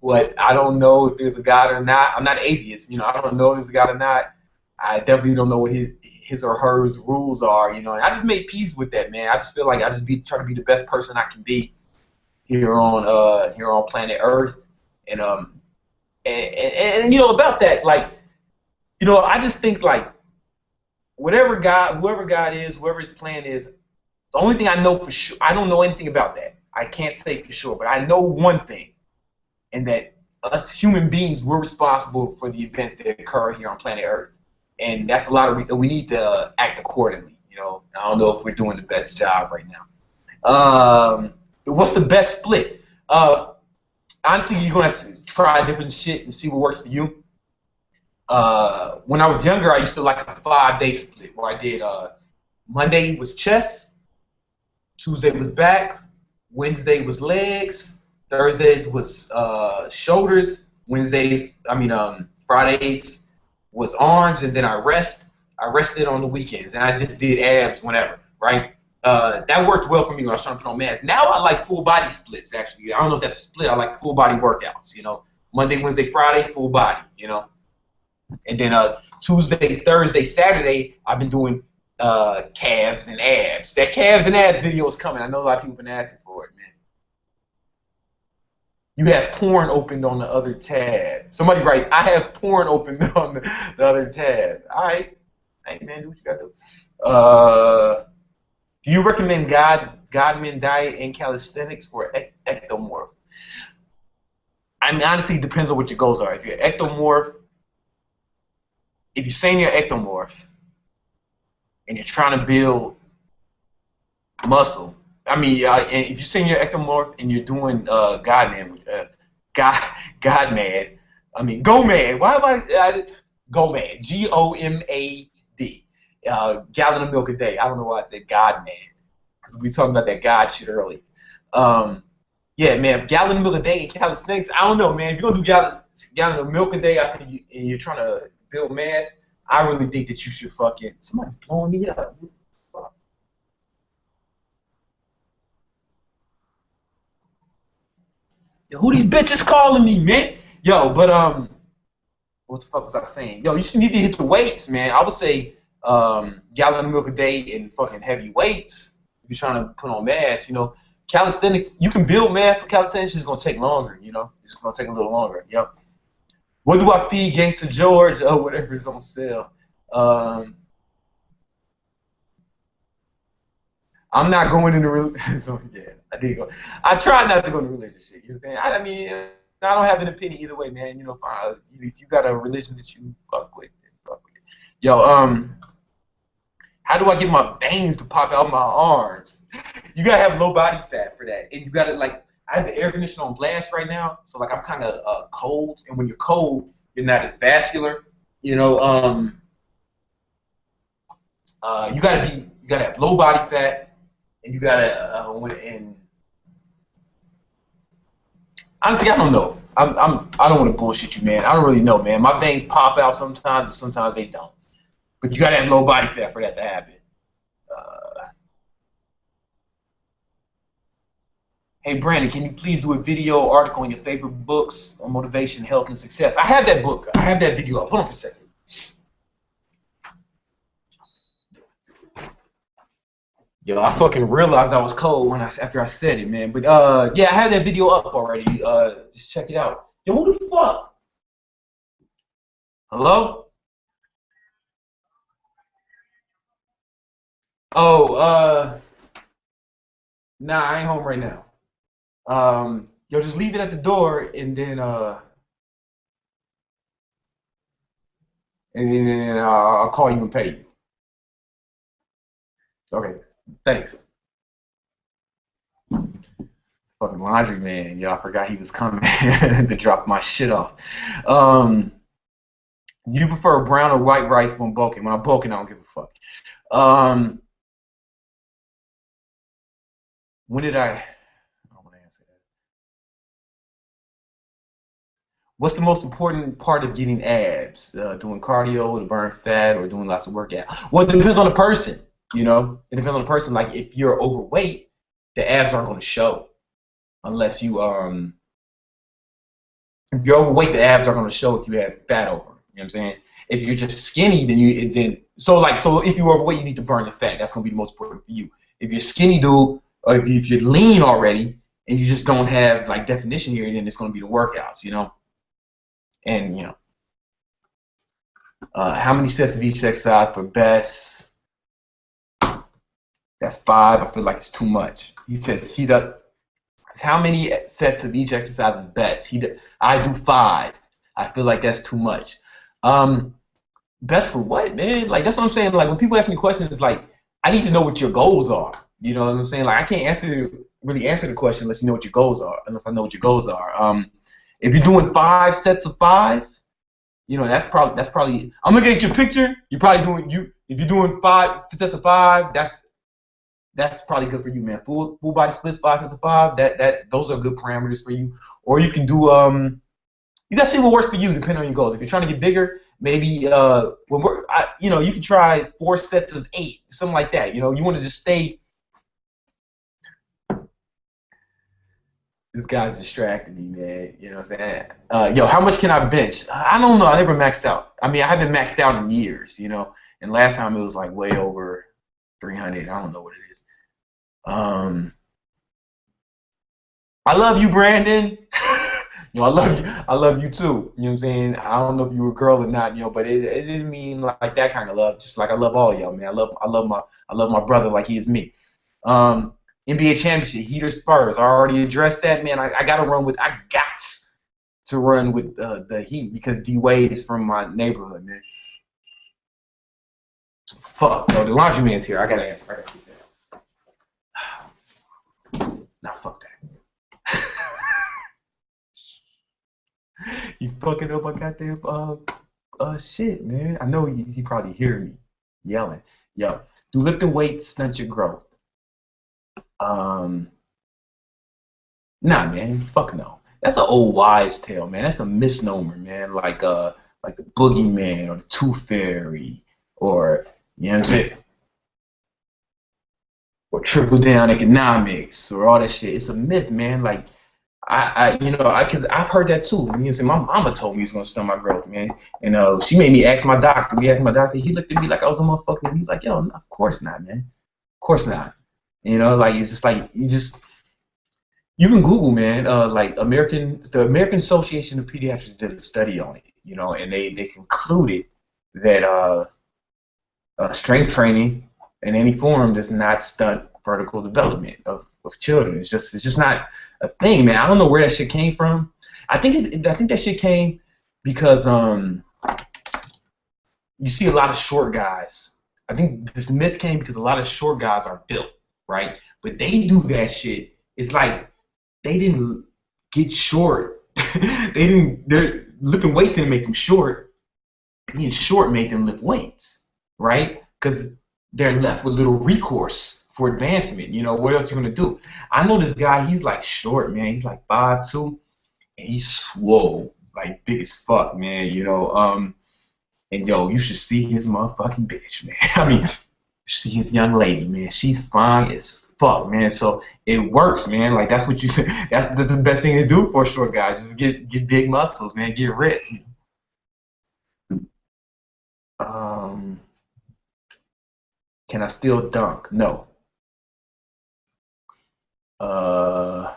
I don't know if there's a God or not. I'm not atheist. I don't know if there's a God or not. I definitely don't know what his or her rules are. And I just made peace with that, man. I just feel like I just try to be the best person I can be here on planet Earth, and about that, like, I just think like whoever God is, whoever his plan is. The only thing I know for sure, I don't know anything about that. I can't say for sure, but I know one thing, and that us human beings, we're responsible for the events that occur here on planet Earth, and that's a lot of we need to act accordingly. I don't know if we're doing the best job right now. What's the best split? Honestly, you're gonna have to try different shit and see what works for you. When I was younger, I used to like a 5-day split where I did Monday was chest, Tuesday was back, Wednesday was legs, Thursdays was shoulders, Fridays was arms, and then I rested on the weekends, and I just did abs whenever, right? That worked well for me when I was trying to put on mass. Now I like full body splits, actually. I don't know if that's a split. I like full body workouts, Monday, Wednesday, Friday, full body, And then Tuesday, Thursday, Saturday, I've been doing calves and abs. That calves and abs video is coming. I know a lot of people have been asking for it, man. You have porn opened on the other tab. Somebody writes, I have porn opened on the other tab. All right. Hey, man, do what you got to do. Do you recommend Godman diet and calisthenics or ectomorph? I mean, honestly, it depends on what your goals are. If you're ectomorph, if you're saying you're ectomorph and you're trying to build muscle, and if you're saying you're ectomorph and you're doing Godman, GOMAD, why am I GOMAD, GOMAD, gallon of milk a day. I don't know why I said God man, because we talking about that God shit earlier. Yeah, man, gallon of milk a day and calisthenics. I don't know, man. If you're gonna do gallon of milk a day, I think and you're trying to build mass, I really think that you should fucking. Somebody's blowing me up. Yo, who these bitches calling me, man? Yo, but what the fuck was I saying? Yo, you should need to hit the weights, man. I would say gallon of milk a day and fucking heavy weights if you're trying to put on mass. Calisthenics, you can build mass for calisthenics. It's just gonna take longer. It's gonna take a little longer. Yep. What do I feed Gangsta George? Oh, whatever is on sale. I'm not going into religion. So, yeah, I did go. I try not to go into religion shit. You know what I'm saying? I mean, I don't have an opinion either way, man. If you got a religion that you fuck with, then fuck with it. Yo, how do I get my veins to pop out my arms? You gotta have low body fat for that, and you gotta like. I have the air conditioner on blast right now, so like I'm kind of cold, and when you're cold, you're not as vascular. You gotta have low body fat, and you gotta and honestly, I don't know. I don't want to bullshit you, man. I don't really know, man. My veins pop out sometimes, but sometimes they don't. But you gotta have low body fat for that to happen. Hey Brandon, can you please do a video article on your favorite books on motivation, health, and success? I have that book. I have that video up. Hold on for a second. Yo, I fucking realized I was cold when after I said it, man. But yeah, I had that video up already. Just check it out. Yo, who the fuck? Hello? Oh, nah, I ain't home right now. Yo, just leave it at the door, and then I'll call you and pay you. Okay, thanks. Fucking laundry man, yo, I forgot he was coming to drop my shit off. Um, you prefer brown or white rice when bulking? When I'm bulking, I don't give a fuck. Um, when did I don't want to answer that. What's the most important part of getting abs? Doing cardio to burn fat or doing lots of workout? Well, it depends on the person. It depends on the person. Like if you're overweight, the abs aren't going to show unless if you're overweight, the abs are going to show if you have fat over 'em. You know what I'm saying? If you're just skinny, so if you're overweight, you need to burn the fat. That's going to be the most important for you. If you're skinny, dude, or if you're lean already and you just don't have like definition here, then it's going to be the workouts. And how many sets of each exercise for best? That's 5. I feel like it's too much. He says he does. How many sets of each exercise is best? I do 5. I feel like that's too much. Best for what, man? Like that's what I'm saying. Like when people ask me questions, it's like I need to know what your goals are. You know what I'm saying? Like I can't really answer the question unless you know what your goals are. Unless I know what your goals are. If you're doing 5 sets of 5, that's probably. I'm looking at your picture. You're probably doing if you're doing 5 sets of 5. That's probably good for you, man. Full body splits, 5 sets of 5. Those are good parameters for you. Or you can do you gotta see what works for you depending on your goals. If you're trying to get bigger, maybe you can try 4 sets of 8, something like that. You want to just stay. This guy's distracting me, man. You know what I'm saying? Yo, how much can I bench? I don't know. I never maxed out. I mean, I haven't maxed out in years, And last time it was like way over 300. I don't know what it is. I love you, Brandon. I love you. I love you too. You know what I'm saying? I don't know if you were a girl or not, but it didn't mean like that kind of love. Just like I love all y'all, man. I love my brother like he is me. NBA championship, Heat or Spurs. I already addressed that, man. I got to run with. I got to run with the Heat because D Wade is from my neighborhood, man. Fuck, no, the laundry man's here. I gotta answer. I gotta keep that. Nah, fuck that. He's fucking up my goddamn shit, man. I know he probably hear me yelling. Yo, do lifting weights stunt your growth? Nah, man. Fuck no. That's an old wives' tale, man. That's a misnomer, man. Like the boogeyman or the tooth fairy or you know what I'm saying? Or trickle down economics or all that shit. It's a myth, man. Like cause I've heard that too. My mama told me he was gonna stunt my growth, man. And she made me ask my doctor. We asked my doctor. He looked at me like I was a motherfucker. He's like, yo, no, of course not, man. Of course not. Like it's just like you can Google, man. Like the American Association of Pediatrics did a study on it, and they concluded that strength training in any form does not stunt vertical development of children. It's just not a thing, man. I don't know where that shit came from. I think that shit came because you see a lot of short guys. I think this myth came because a lot of short guys are built, right? But they do that shit. It's like they didn't get short. Their lifting weights didn't make them short. Being short made them lift weights, right? Because they're left with little recourse for advancement. What else are you gonna do? I know this guy. He's like short, man. He's like 5'2", and he's swole, like big as fuck, man. And yo, you should see his motherfucking bitch, man. I mean, you see his young lady, man. She's fine as fuck, man. So it works, man. Like that's what you said. That's the best thing to do for a short guy. Just get big muscles, man. Get ripped. Um, can I still dunk? No. Uh,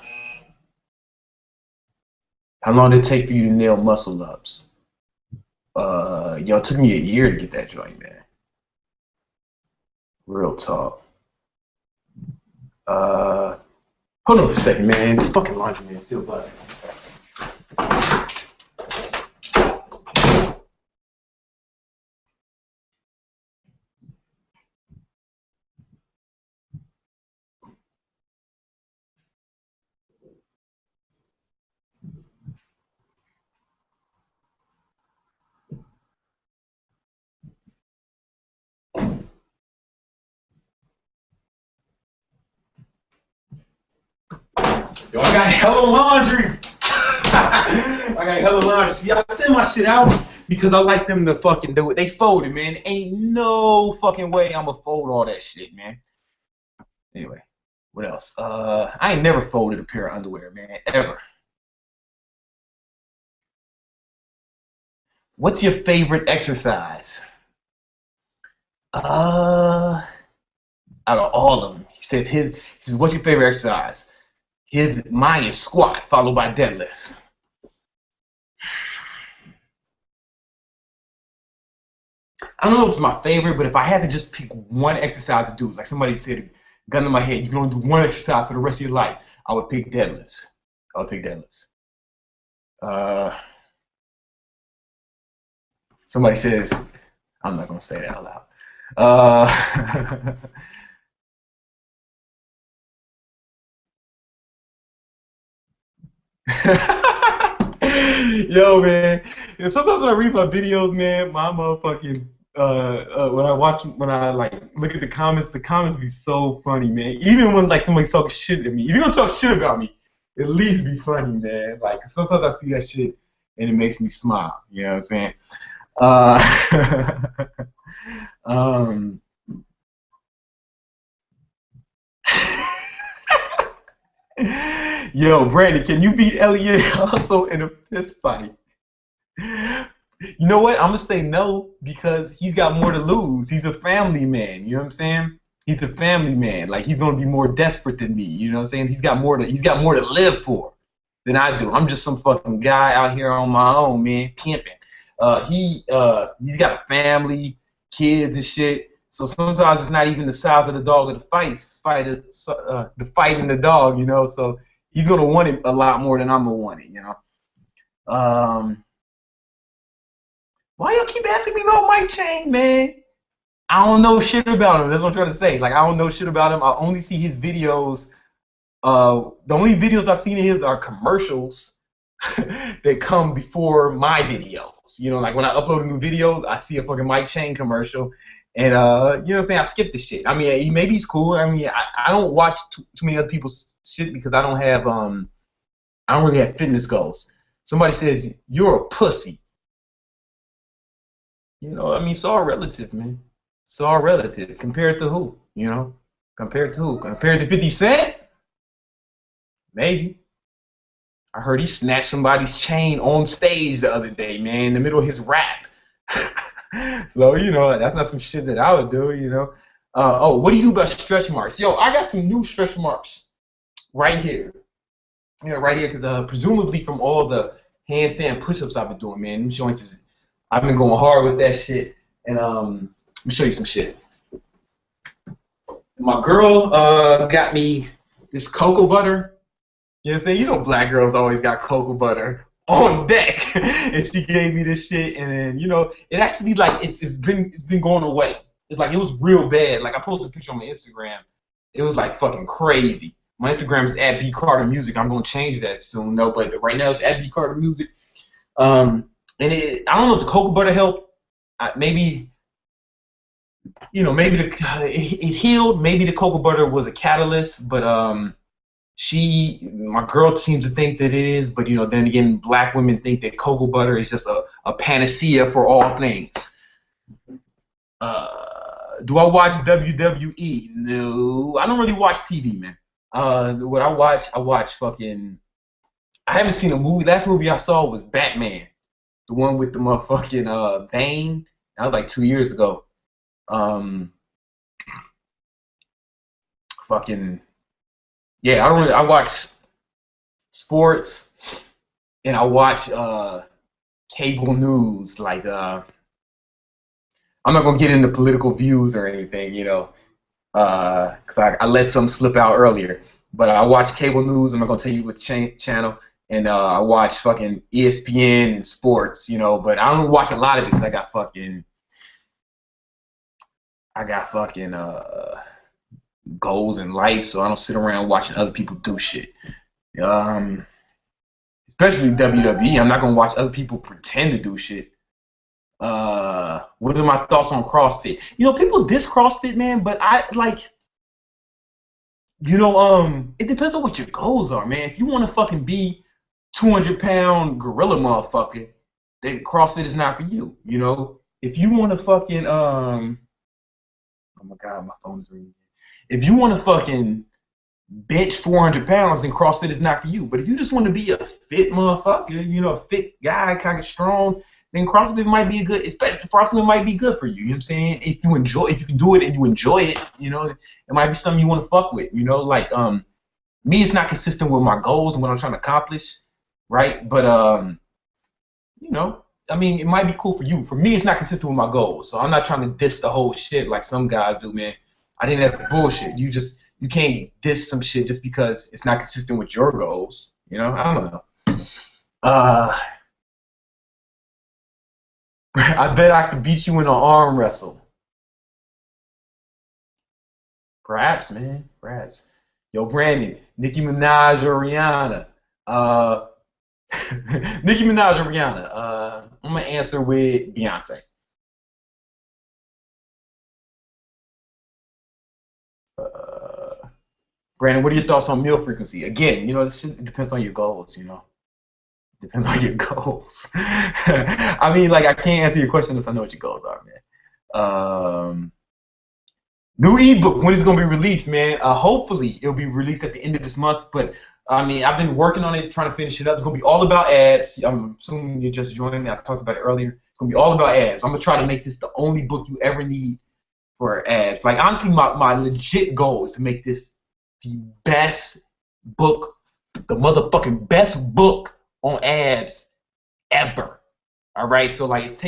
how long did it take for you to nail muscle ups? Yo, it took me a year to get that joint, man. Real talk. Uh, hold on for a second, man. This fucking laundry man is still buzzing. Yo, I got hella laundry. I got hella laundry. See, I send my shit out because I like them to fucking do it. They fold it, man. Ain't no fucking way I'ma fold all that shit, man. Anyway, what else? I ain't never folded a pair of underwear, man, ever. What's your favorite exercise? Uh, Out of all of them, he says, what's your favorite exercise? Mine is squat followed by deadlift. I don't know if it's my favorite, but if I had to just pick one exercise to do, like somebody said, gun to my head, you can only do one exercise for the rest of your life, I would pick deadlifts. I would pick deadlifts. Somebody says, I'm not gonna say that out loud. Yo, man. Yeah, sometimes when I read my videos, man, my motherfucking when I like look at the comments be so funny, man. Even when like somebody talking shit at me, if you're gonna talk shit about me, at least be funny, man. Like sometimes I see that shit and it makes me smile. You know what I'm saying? Uh, um, Yo, Brandon, can you beat Elliot also in a fist fight? You know what? I'm gonna say no because he's got more to lose. He's a family man. You know what I'm saying? He's a family man. Like he's gonna be more desperate than me. You know what I'm saying? He's got more to live for than I do. I'm just some fucking guy out here on my own, man, pimping. He's got a family, kids and shit. So sometimes it's not even the size of the dog of the the fight in the dog, you know. So he's gonna want it a lot more than I'm gonna want it, you know. Why y'all keep asking me about Mike Chang, man? I don't know shit about him. That's what I'm trying to say. Like I don't know shit about him. I only see his videos. The only videos I've seen of his are commercials that come before my videos. You know, like when I upload a new video, I see a fucking Mike Chang commercial, and you know what I'm saying? I skip the shit. I mean, maybe he's cool. I mean, I don't watch too many other people's shit because I don't really have fitness goals. Somebody says you're a pussy. You know, I mean, it's all relative, man. It's all relative. Compared to who? You know, compared to who? Compared to 50 Cent? Maybe. I heard he snatched somebody's chain on stage the other day, man, in the middle of his rap. So, you know, that's not some shit that I would do, you know. Oh, what do you do about stretch marks? Yo, I got some new stretch marks right here. Yeah, right here, because presumably from all the handstand push-ups I've been doing, man, them joints is, I've been going hard with that shit. And let me show you some shit. My girl got me this cocoa butter. You know what I'm saying? You know black girls always got cocoa butter on deck. And she gave me this shit, and then, you know, it actually, like, it's been going away. It's like, it was real bad. Like, I posted a picture on my Instagram. It was, like, fucking crazy. My Instagram is @bcartermusic. I'm going to change that soon, though, but right now it's @bcartermusic. And I don't know if the cocoa butter helped. Maybe, you know, maybe it healed. Maybe the cocoa butter was a catalyst, but my girl seems to think that it is, but, you know, then again, black women think that cocoa butter is just a panacea for all things. Do I watch WWE? No, I don't really watch TV, man. What I watch fucking. I haven't seen a movie. Last movie I saw was Batman, the one with the motherfucking Bane. That was like 2 years ago. Um, fucking yeah. I don't really. I watch sports and I watch cable news. Like I'm not gonna get into political views or anything, you know, because I let some slip out earlier. But I watch cable news. I'm not gonna tell you what channel. And I watch fucking ESPN and sports, you know. But I don't watch a lot of it because I got fucking goals in life, so I don't sit around watching other people do shit. Um, Especially WWE. I'm not gonna watch other people pretend to do shit. What are my thoughts on CrossFit? You know, people diss CrossFit, man, but I like, you know, it depends on what your goals are, man. If you want to fucking be 200-pound gorilla motherfucker, then CrossFit is not for you. You know, if you want to fucking oh my god, my phone's ringing. If you want to fucking bench 400 pounds, then CrossFit is not for you. But if you just want to be a fit motherfucker, you know, a fit guy, kind of strong, then CrossFit might be a good. CrossFit might be good for you. You know what I'm saying? If you can do it and you enjoy it, you know, it might be something you want to fuck with. You know, like me, it's not consistent with my goals and what I'm trying to accomplish, right? But you know, I mean, it might be cool for you. For me, it's not consistent with my goals, so I'm not trying to diss the whole shit like some guys do, man. I think that's bullshit. You can't diss some shit just because it's not consistent with your goals. You know, I don't know. Uh, I bet I could beat you in an arm wrestle. Perhaps, man. Perhaps. Yo, Brandon, Nicki Minaj or Rihanna? Uh, Nicki Minaj or Rihanna? I'm gonna answer with Beyonce. Uh, Brandon, what are your thoughts on meal frequency? Again, you know, this shit depends on your goals. You know, depends on your goals. I mean, like, I can't answer your question unless I know what your goals are, man. New ebook, when is it gonna be released, man? Hopefully it'll be released at the end of this month. But I mean, I've been working on it, trying to finish it up. It's gonna be all about ads. I'm assuming you're just joining me. I talked about it earlier. It's gonna be all about ads. I'm gonna try to make this the only book you ever need for ads. Like honestly, my legit goal is to make this the best book, the motherfucking best book on ads ever. All right, so like it's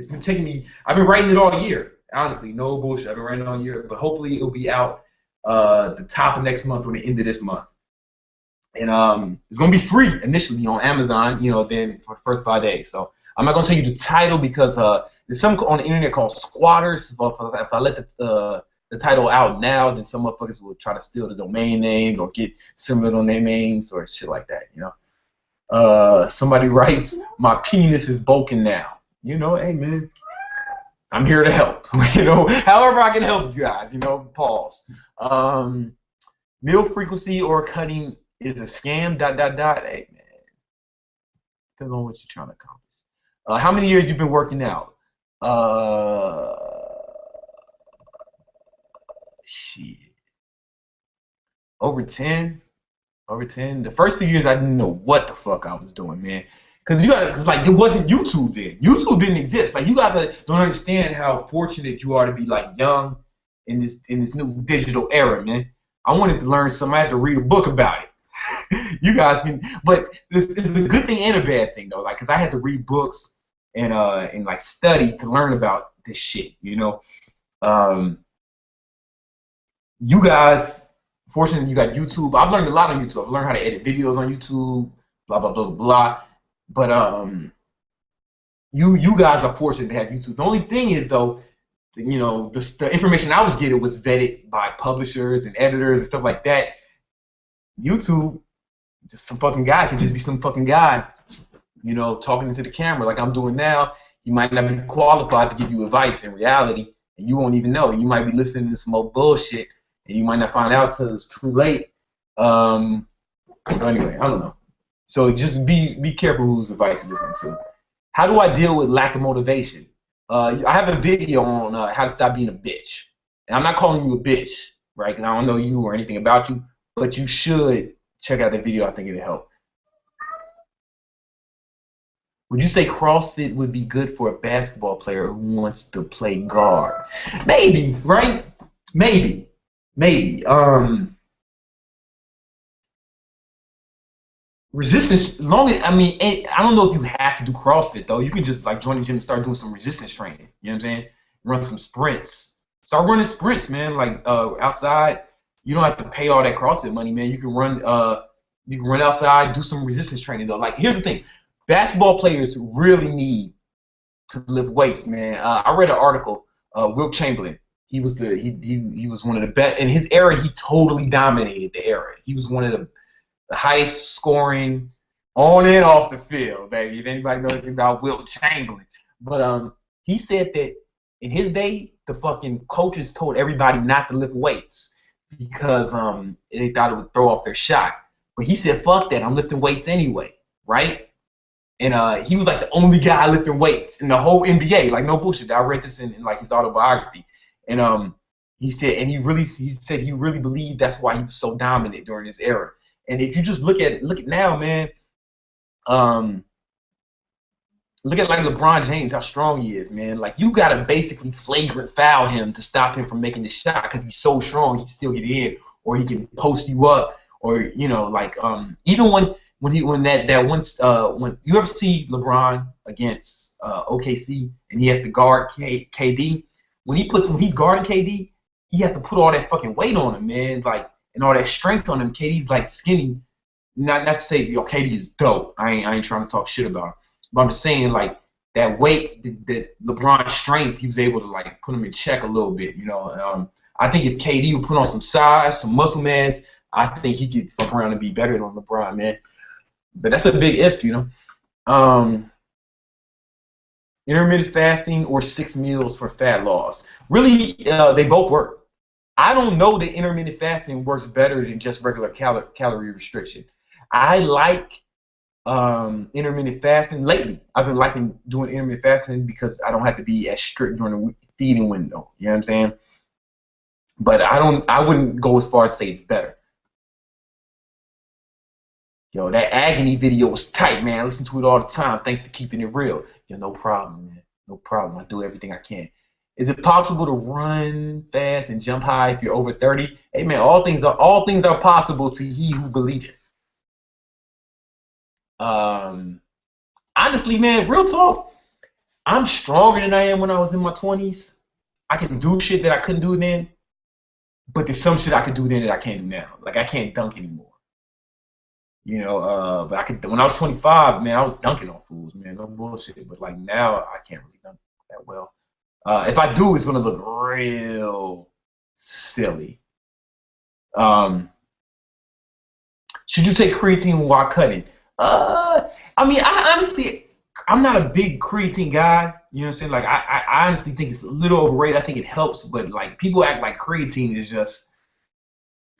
been taking me. I've been writing it all year. Honestly, no bullshit. I've been writing it all year, but hopefully it'll be out the top of next month or the end of this month. And it's gonna be free initially on Amazon. You know, then for the first 5 days. So I'm not gonna tell you the title because there's something on the internet called squatters. If I let the title out now, then some motherfuckers will try to steal the domain name or get similar domain names or shit like that. You know. Somebody writes, "My penis is broken now." You know, hey man, I'm here to help. You know, however I can help you guys. You know, pause. Meal frequency or cutting is a scam. ... Hey man, depends on what you're trying to accomplish. How many years you've been working out? Shit, over 10. Over 10. The first few years, I didn't know what the fuck I was doing, man. Cause like it wasn't YouTube then. YouTube didn't exist. Like you guys don't understand how fortunate you are to be like young in this new digital era, man. I wanted to learn something. I had to read a book about it. You guys can, but this is a good thing and a bad thing though. Like, cause I had to read books and like study to learn about this shit. You know, you guys. Fortunately, you got YouTube. I've learned a lot on YouTube. I've learned how to edit videos on YouTube, blah blah blah blah. But you guys are fortunate to have YouTube. The only thing is though, you know, the information I was getting was vetted by publishers and editors and stuff like that. YouTube, just some fucking guy can just be some fucking guy, you know, talking into the camera like I'm doing now. He might not be qualified to give you advice in reality, and you won't even know. You might be listening to some old bullshit. And you might not find out till it's too late. So anyway, I don't know. So just be careful whose advice you listen to. How do I deal with lack of motivation? I have a video on how to stop being a bitch. And I'm not calling you a bitch, right? Because I don't know you or anything about you, but you should check out that video. I think it'll help. Would you say CrossFit would be good for a basketball player who wants to play guard? Maybe, right? Maybe. Maybe. Resistance, long as, I mean, I don't know if you have to do CrossFit though. You can just like join the gym and start doing some resistance training. You know what I'm saying? Run some sprints. Start running sprints, man. Like outside, you don't have to pay all that CrossFit money, man. You can run outside, do some resistance training though. Like here's the thing, basketball players really need to lift weights, man. I read an article. Wilt Chamberlain, he was one of the best in his era. He totally dominated the era. He was one of the highest scoring on and off the field, baby. If anybody knows anything about Wilt Chamberlain. But he said that in his day, the fucking coaches told everybody not to lift weights because they thought it would throw off their shot. But he said, fuck that, I'm lifting weights anyway, right? And he was like the only guy lifting weights in the whole NBA. Like no bullshit. I read this in like his autobiography. And he said he really believed that's why he was so dominant during his era. And if you just look at now, man, look at like LeBron James, how strong he is, man. Like you gotta basically flagrant foul him to stop him from making the shot because he's so strong he can still get in, or he can post you up, or you know, like even when you ever see LeBron against OKC and he has to guard KD, when he's guarding KD, he has to put all that fucking weight on him, man. Like. And all that strength on him. KD's like skinny. Not to say, yo, KD is dope. I ain't trying to talk shit about him. But I'm just saying, like, that weight, that LeBron's strength, he was able to, like, put him in check a little bit, you know. I think if KD would put on some size, some muscle mass, I think he could fuck around and be better than LeBron, man. But that's a big if, you know. Intermittent fasting or 6 meals for fat loss. Really, they both work. I don't know that intermittent fasting works better than just regular calorie restriction. I like intermittent fasting lately. I've been liking doing intermittent fasting because I don't have to be as strict during the feeding window. You know what I'm saying? But I wouldn't go as far as say it's better. Yo, that agony video was tight, man. I listen to it all the time. Thanks for keeping it real. Yo, no problem, man. No problem. I do everything I can. Is it possible to run fast and jump high if you're over 30? Hey man, all things are possible to he who believeth. Honestly, man, real talk, I'm stronger than I am when I was in my 20s. I can do shit that I couldn't do then, but there's some shit I could do then that I can't do now. Like I can't dunk anymore. You know, but I could. When I was 25, man, I was dunking on fools, man, no bullshit. But like now, I can't really dunk that well. If I do, it's gonna look real silly. Should you take creatine while cutting? I mean, I'm not a big creatine guy. You know what I'm saying? Like, I honestly think it's a little overrated. I think it helps, but like people act like creatine is just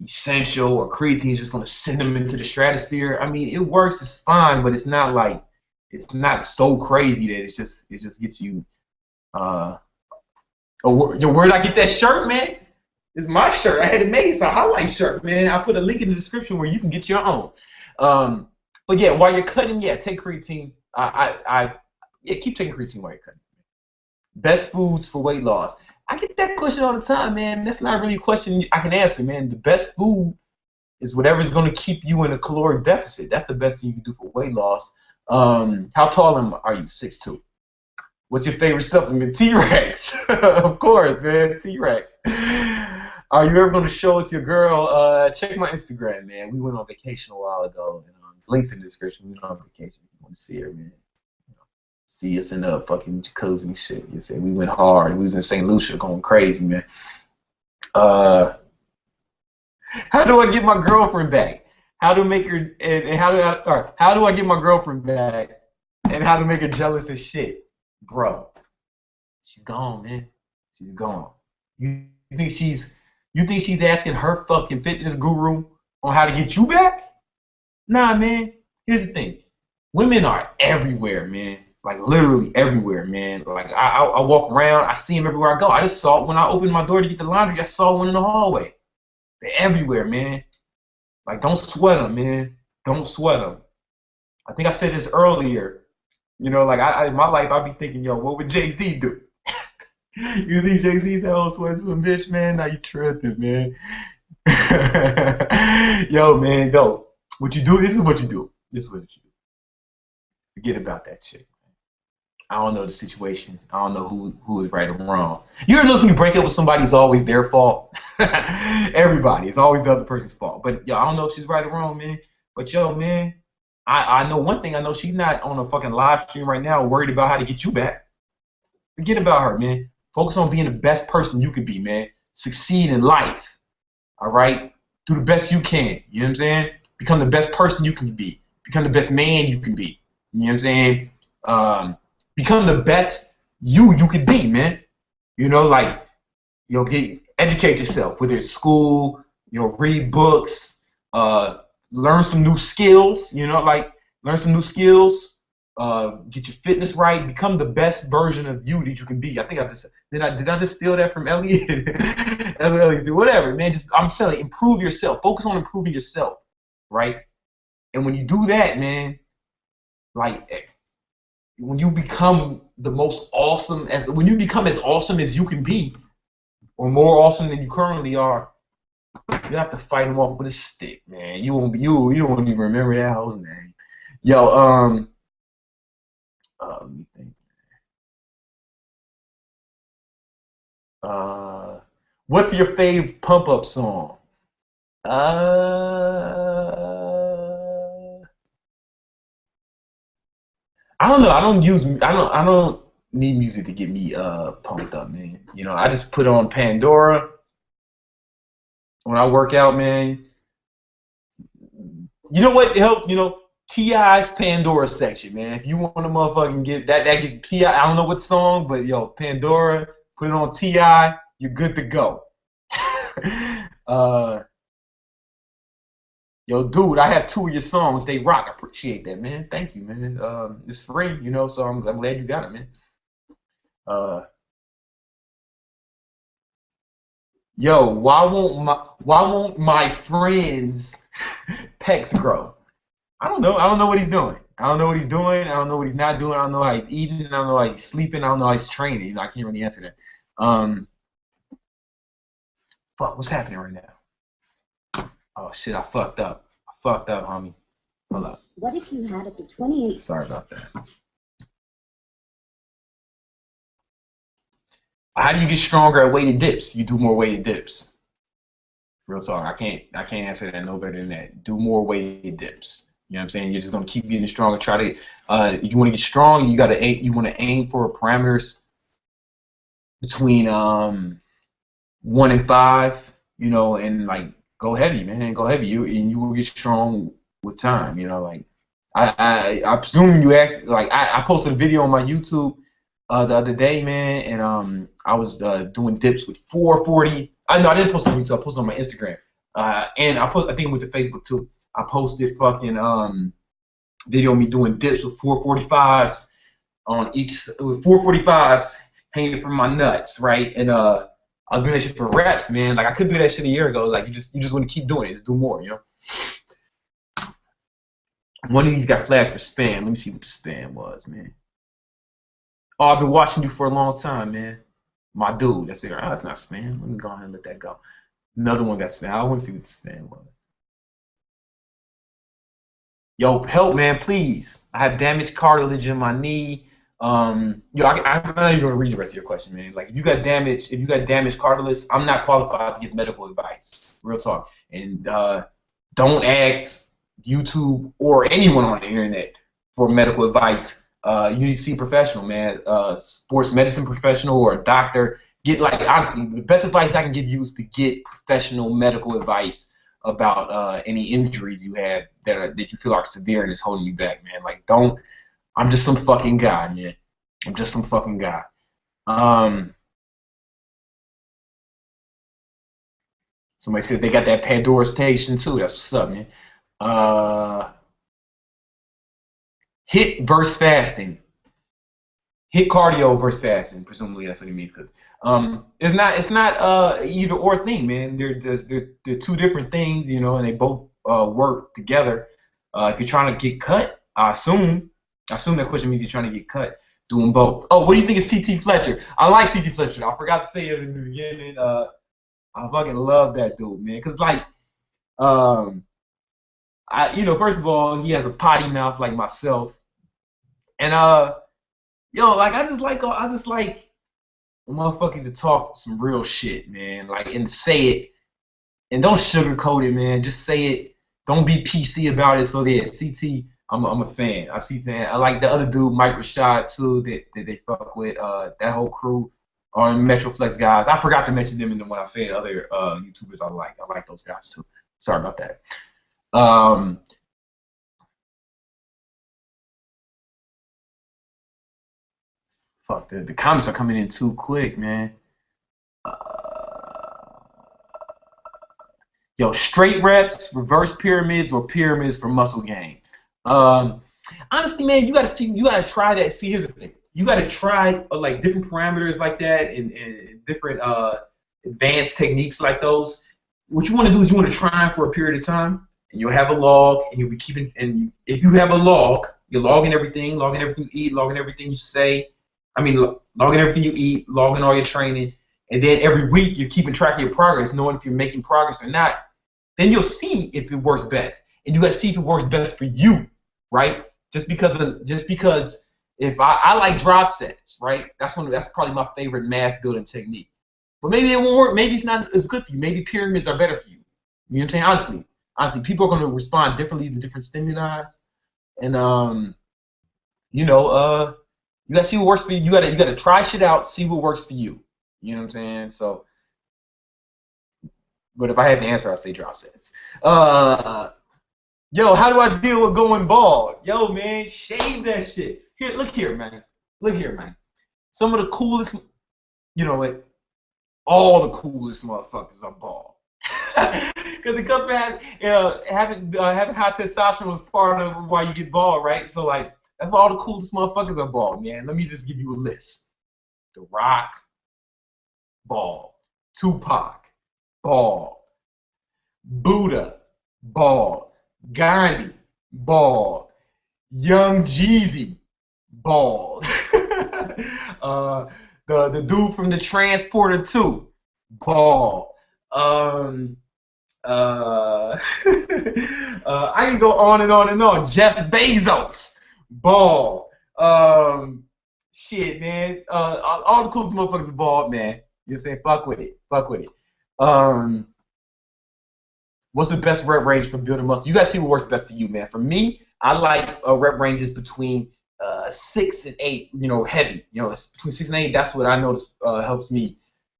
essential or creatine is just gonna send them into the stratosphere. I mean, it works, it's fine, but it's not so crazy that it just gets you. Where did I get that shirt, man? It's my shirt. I had it made. It's a highlight shirt, man. I put a link in the description where you can get your own. But yeah, while you're cutting, yeah, take creatine. Keep taking creatine while you're cutting. Best foods for weight loss. I get that question all the time, man. That's not really a question I can answer, man. The best food is whatever's going to keep you in a caloric deficit. That's the best thing you can do for weight loss. How tall are you? 6'2". What's your favorite supplement? T-Rex. Of course, man. T-Rex. Are you ever going to show us your girl? Check my Instagram, man. We went on vacation a while ago. And, links in the description. We went on vacation. If you want to see her, man. See us in the fucking jacuzzi and shit. You say we went hard. We was in St. Lucia going crazy, man. How do I get my girlfriend back? How to make her and how do I get my girlfriend back? And how to make her jealous as shit, bro? She's gone, man. She's gone. You think she's asking her fucking fitness guru on how to get you back? Nah, man. Here's the thing. Women are everywhere, man. Like literally everywhere, man. Like I walk around, I see them everywhere I go. I just saw it when I opened my door to get the laundry. I saw one in the hallway. They're everywhere, man. Like don't sweat them, man. Don't sweat them. I think I said this earlier. You know, like in my life, I be thinking, yo, what would Jay-Z do? You think Jay-Z's that old sweat some bitch, man? Now you tripping, man. Yo, man, go. What you do? This is what you do. This is what you do. Forget about that shit. I don't know the situation. I don't know who is right or wrong. You ever notice when you break up with somebody, it's always their fault? Everybody. It's always the other person's fault. But yo, I don't know if she's right or wrong, man. But yo, man, I know one thing. I know she's not on a fucking live stream right now worried about how to get you back. Forget about her, man. Focus on being the best person you can be, man. Succeed in life. All right? Do the best you can. You know what I'm saying? Become the best person you can be. Become the best man you can be. You know what I'm saying? Become the best you could be, man. You know, like, you know, educate yourself, whether it's school, you know, read books, learn some new skills, you know, like learn some new skills, get your fitness right, become the best version of you that you can be. I think did I just steal that from Elliot? Elliot, whatever, man. Just I'm saying, improve yourself. Focus on improving yourself, right? And when you do that, man, like when you become the most awesome when you become as awesome as you can be, or more awesome than you currently are, you have to fight them off with a stick, man. You won't even remember that hoe's name. Yo, let me think. What's your favorite pump up song? I don't know. I don't need music to get me pumped up, man. You know, I just put on Pandora when I work out, man. You know what helped? You know, T.I.'s Pandora section, man. If you want to motherfucking get that gets T.I. I don't know what song, but yo, Pandora, put it on T.I., you're good to go. Yo, dude, I have 2 of your songs. They rock. I appreciate that, man. Thank you, man. It's free, you know, so I'm glad you got it, man. Uh, Yo, why won't my friend's pecs grow? I don't know. I don't know what he's doing. I don't know what he's doing. I don't know what he's not doing. I don't know how he's eating. I don't know how he's sleeping. I don't know how he's training. You know, I can't really answer that. Fuck, what's happening right now? Oh shit, I fucked up. I fucked up, homie. Hold up. What if you had it for 28? Sorry about that. How do you get stronger at weighted dips? You do more weighted dips. Real talk. I can't answer that no better than that. Do more weighted dips. You know what I'm saying? You're just gonna keep getting stronger. Try to you want to get strong. You gotta aim. You want to aim for parameters between 1 and 5. You know, and like go heavy, man. Go heavy. You will get strong with time. You know, like I presume you asked. Like I posted a video on my YouTube the other day, man, and I was doing dips with 440. No, I didn't post on YouTube. I posted on my Instagram, and I think it went to Facebook too. I posted fucking video of me doing dips with 445s on each, with 445s hanging from my nuts, right? And I was doing that shit for reps, man. Like I couldn't do that shit a year ago. Like you just want to keep doing it, just do more, you know. One of these got flagged for spam. Let me see what the spam was, man. Oh, I've been watching you for a long time, man. My dude, that's it. Oh, that's not spam. Let me go ahead and let that go. Another one got spam. I want to see what the spam was. Yo, help, man, please. I have damaged cartilage in my knee. I'm not even gonna read the rest of your question, man. Like, if you got damaged cartilage, I'm not qualified to give medical advice. Real talk. And don't ask YouTube or anyone on the internet for medical advice. You need to see a professional, man. Sports medicine professional or a doctor. Honestly, the best advice I can give you is to get professional medical advice about any injuries you have that you feel are severe and is holding you back, man. Like, I'm just some fucking guy, man. I'm just some fucking guy. Somebody said they got that Pandora station too. That's what's up, man. HIIT versus fasting. hit cardio versus fasting. Presumably that's what he means. Because it's not either or thing, man. They're two different things, you know, and they both work together. If you're trying to get cut, I assume that question means you're trying to get cut. Doing both. Oh, what do you think of C.T. Fletcher? I like C.T. Fletcher. I forgot to say it in the beginning. I fucking love that dude, man. Cause like, first of all, he has a potty mouth like myself, and like I just like a motherfucker to talk some real shit, man. Like and say it, and don't sugarcoat it, man. Just say it. Don't be PC about it. So yeah, CT, I'm a fan. I see fan. I like the other dude, Mike Rashad too. That they fuck with. That whole crew are Metroflex guys. I forgot to mention them in when I say other YouTubers I like. I like those guys too. Sorry about that. Fuck, the comments are coming in too quick, man. Yo, straight reps, reverse pyramids, or pyramids for muscle gain. Honestly, man, you gotta try that. See, here's the thing. You gotta try like different parameters like that and different advanced techniques like those. What you want to do is you want to try them for a period of time, and you'll have a log, and you'll be keeping. And if you have a log, you're logging everything you eat, logging everything you say. I mean, logging everything you eat, logging all your training, and then every week you're keeping track of your progress, knowing if you're making progress or not. Then you'll see if it works best, and you got to see if it works best for you, right? Just because if I like drop sets, right? That's probably my favorite mass building technique. But maybe it won't work. Maybe it's not as good for you. Maybe pyramids are better for you. You know what I'm saying? Honestly, people are going to respond differently to different stimuli, and you gotta see what works for you. You gotta try shit out, see what works for you. You know what I'm saying? So, but if I had to answer, I'd say drop sets. Yo, how do I deal with going bald? Yo, man, shave that shit. Here, look here, man. Look here, man. Some of the coolest, you know what? All the coolest motherfuckers are bald. Because it comes back, having high testosterone was part of why you get bald, right? So like, that's why all the coolest motherfuckers are bald, man. Let me just give you a list. The Rock, bald. Tupac, bald. Buddha, bald. Gandhi, bald. Young Jeezy, bald. The dude from the Transporter 2, bald. I can go on and on and on. Jeff Bezos, bald. Shit, man. All the coolest motherfuckers are bald, man. You say fuck with it. Fuck with it. What's the best rep range for building muscle? You gotta see what works best for you, man. For me, I like rep ranges between 6 and 8. You know, heavy. You know, it's between 6 and 8. That's what I notice helps me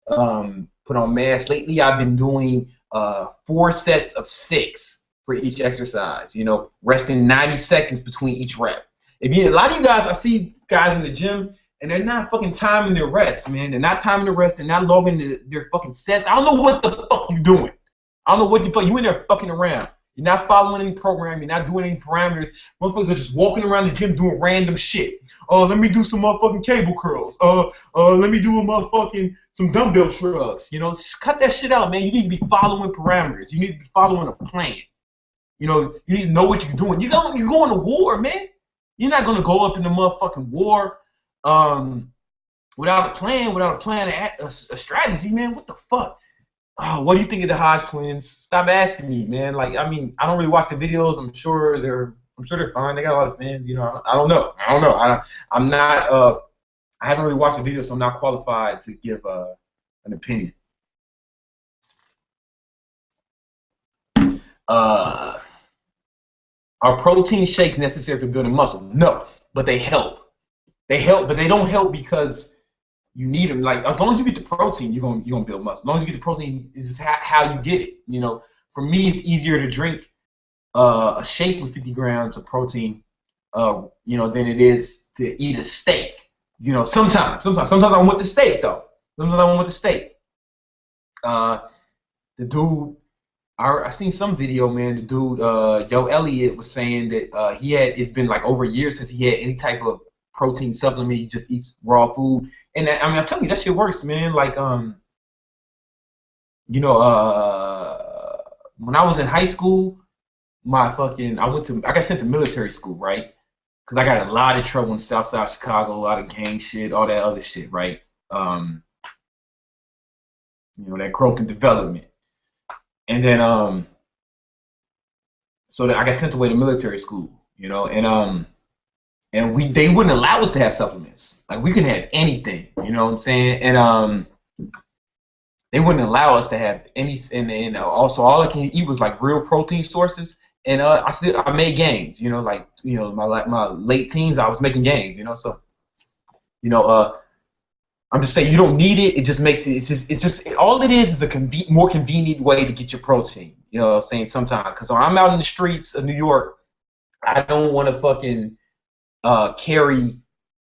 put on mass. Lately, I've been doing 4 sets of 6 for each exercise. You know, resting 90 seconds between each rep. A lot of you guys, I see guys in the gym, and they're not fucking timing their rest, man. They're not timing the rest. They're not logging their fucking sets. I don't know what the fuck you doing. I don't know what the fuck you in there fucking around. You're not following any program. You're not doing any parameters. Motherfuckers are just walking around the gym doing random shit. Let me do some motherfucking cable curls. Let me do some dumbbell shrugs. You know, just cut that shit out, man. You need to be following parameters. You need to be following a plan. You know, you need to know what you're doing. You're going to war, man. You're not gonna go up in the motherfucking war without a plan, a strategy, man. What the fuck? Oh, what do you think of the Hodge twins? Stop asking me, man. Like, I mean, I don't really watch the videos. I'm sure they're fine. They got a lot of fans. You know, I don't know. I'm not. I haven't really watched the video, so I'm not qualified to give an opinion. Are protein shakes necessary for building muscle? No, but they help. They help, but they don't help because you need them. Like, as long as you get the protein, you're gonna build muscle. As long as you get the protein, is how you get it. You know, for me, it's easier to drink a shake with 50 grams of protein, you know, than it is to eat a steak. You know, sometimes I want the steak though. Sometimes I want the steak. The dude. I seen some video, man. The dude, Joe Elliott, was saying that it's been like over a year since he had any type of protein supplement. You just eat raw food, and I mean, I'm telling you, that shit works, man. Like you know, when I was in high school, I got sent to military school, right? Because I got a lot of trouble in South Side Chicago, a lot of gang shit, all that other shit, right? You know, that growth and development. And then so that I got sent away to military school, you know, and they wouldn't allow us to have supplements. Like we couldn't have anything, you know what I'm saying? And they wouldn't allow us to have any, and also all I can eat was like real protein sources. And I made gains, you know, like, you know, my late teens I was making gains, you know. So, you know, I'm just saying you don't need it. It just makes it. It's just all it is a more convenient way to get your protein. You know what I'm saying? Sometimes, because when I'm out in the streets of New York, I don't want to fucking carry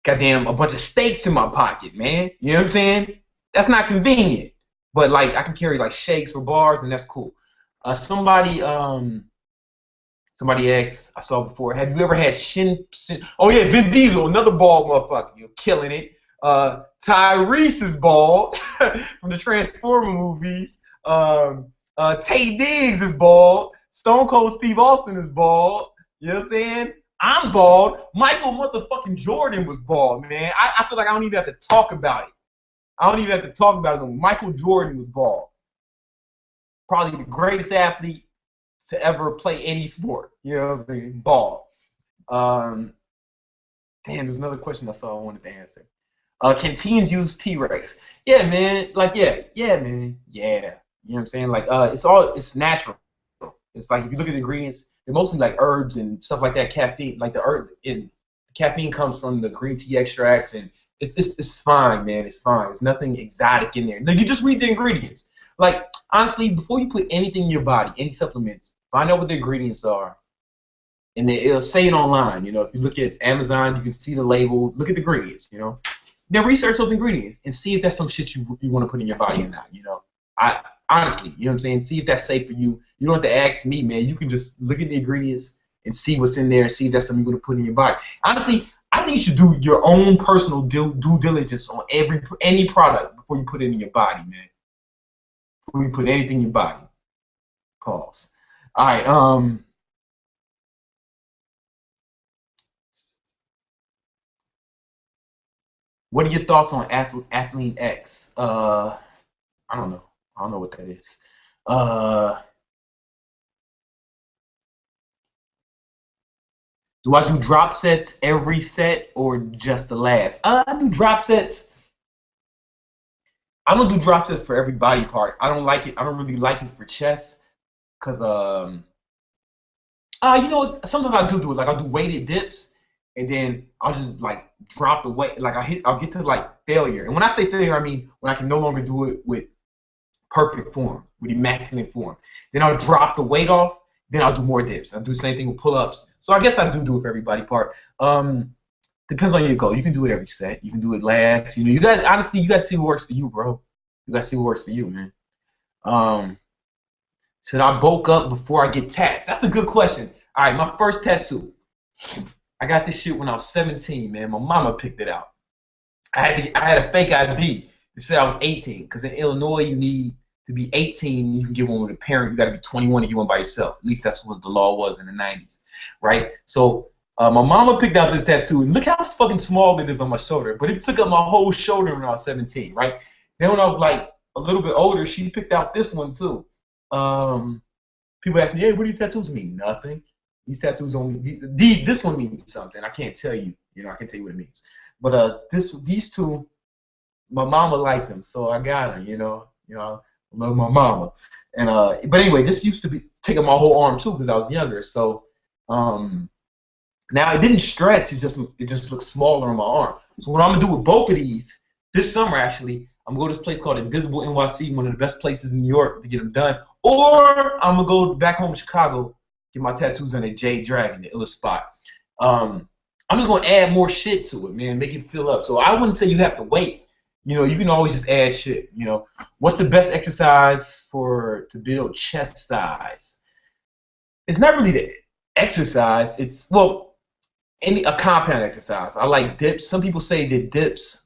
goddamn a bunch of steaks in my pocket, man. You know what I'm saying? That's not convenient. But like I can carry like shakes or bars, and that's cool. Somebody asked, I saw before, have you ever had oh yeah, Vin Diesel, another bald motherfucker. You're killing it. Tyrese is bald from the Transformer movies. Tay Diggs is bald. Stone Cold Steve Austin is bald. You know what I'm saying? I'm bald. Michael motherfucking Jordan was bald, man. I feel like I don't even have to talk about it. I don't even have to talk about it. Michael Jordan was bald. Probably the greatest athlete to ever play any sport. You know what I'm saying? Bald. Damn, there's another question I saw I wanted to answer. Can teens use T-Rex? Yeah, man. Like, yeah, man. Yeah. You know what I'm saying? Like, it's natural. It's like if you look at the ingredients, they're mostly like herbs and stuff like that. Caffeine, like caffeine comes from the green tea extracts, and it's fine, man. It's fine. There's nothing exotic in there. Like, you just read the ingredients. Like, honestly, before you put anything in your body, any supplements, find out what the ingredients are, and then it'll say it online. You know, if you look at Amazon, you can see the label. Look at the ingredients. You know, then research those ingredients and see if that's some shit you want to put in your body or not. You know, honestly, you know what I'm saying? See if that's safe for you. You don't have to ask me, man. You can just look at the ingredients and see what's in there and see if that's something you're going to put in your body. Honestly, I think you should do your own personal due diligence on any product before you put it in your body, man. Before you put anything in your body. Pause. All right. What are your thoughts on Athlean X? I don't know. I don't know what that is. Do I do drop sets every set or just the last? I do drop sets. I don't do drop sets for every body part. I don't like it. I don't really like it for chest, cause you know, sometimes I do it. Like I'll do weighted dips, and then I'll just like drop the weight. Like I'll get to like failure. And when I say failure, I mean when I can no longer do it with perfect form, with immaculate form. Then I'll drop the weight off. Then I'll do more dips. I'll do the same thing with pull-ups. So I guess I do it for every body part. Depends on your goal. You can do it every set. You can do it last. You know, you guys honestly, you gotta see what works for you, bro. You gotta see what works for you, man. Should I bulk up before I get tats? That's a good question. All right, my first tattoo. I got this shit when I was 17, man. My mama picked it out. I had a fake ID. It said I was 18, because in Illinois you need to be 18. You can get one with a parent. You got to be 21 to get one by yourself. At least that's what the law was in the 90s, right? So my mama picked out this tattoo, and look how fucking small it is on my shoulder. But it took up my whole shoulder when I was 17, right? Then when I was like a little bit older, she picked out this one too. People ask me, hey, what do your tattoos mean? Nothing. These tattoos don't mean. This one means something. I can't tell you. You know, I can't tell you what it means. But these two, my mama liked them, so I got them. You know, I love my mama. And but anyway, this used to be taking my whole arm too because I was younger. So now it didn't stretch. It just looked smaller on my arm. So what I'm gonna do with both of these this summer, actually, I'm gonna go to this place called Invisible NYC, one of the best places in New York to get them done. Or I'm gonna go back home to Chicago, get my tattoos done at Jade Dragon, the illest spot. I'm just gonna add more shit to it, man, make it fill up. So I wouldn't say you have to wait. You know, you can always just add shit. You know, what's the best exercise to build chest size? It's not really the exercise. It's, well, any a compound exercise. I like dips. Some people say that dips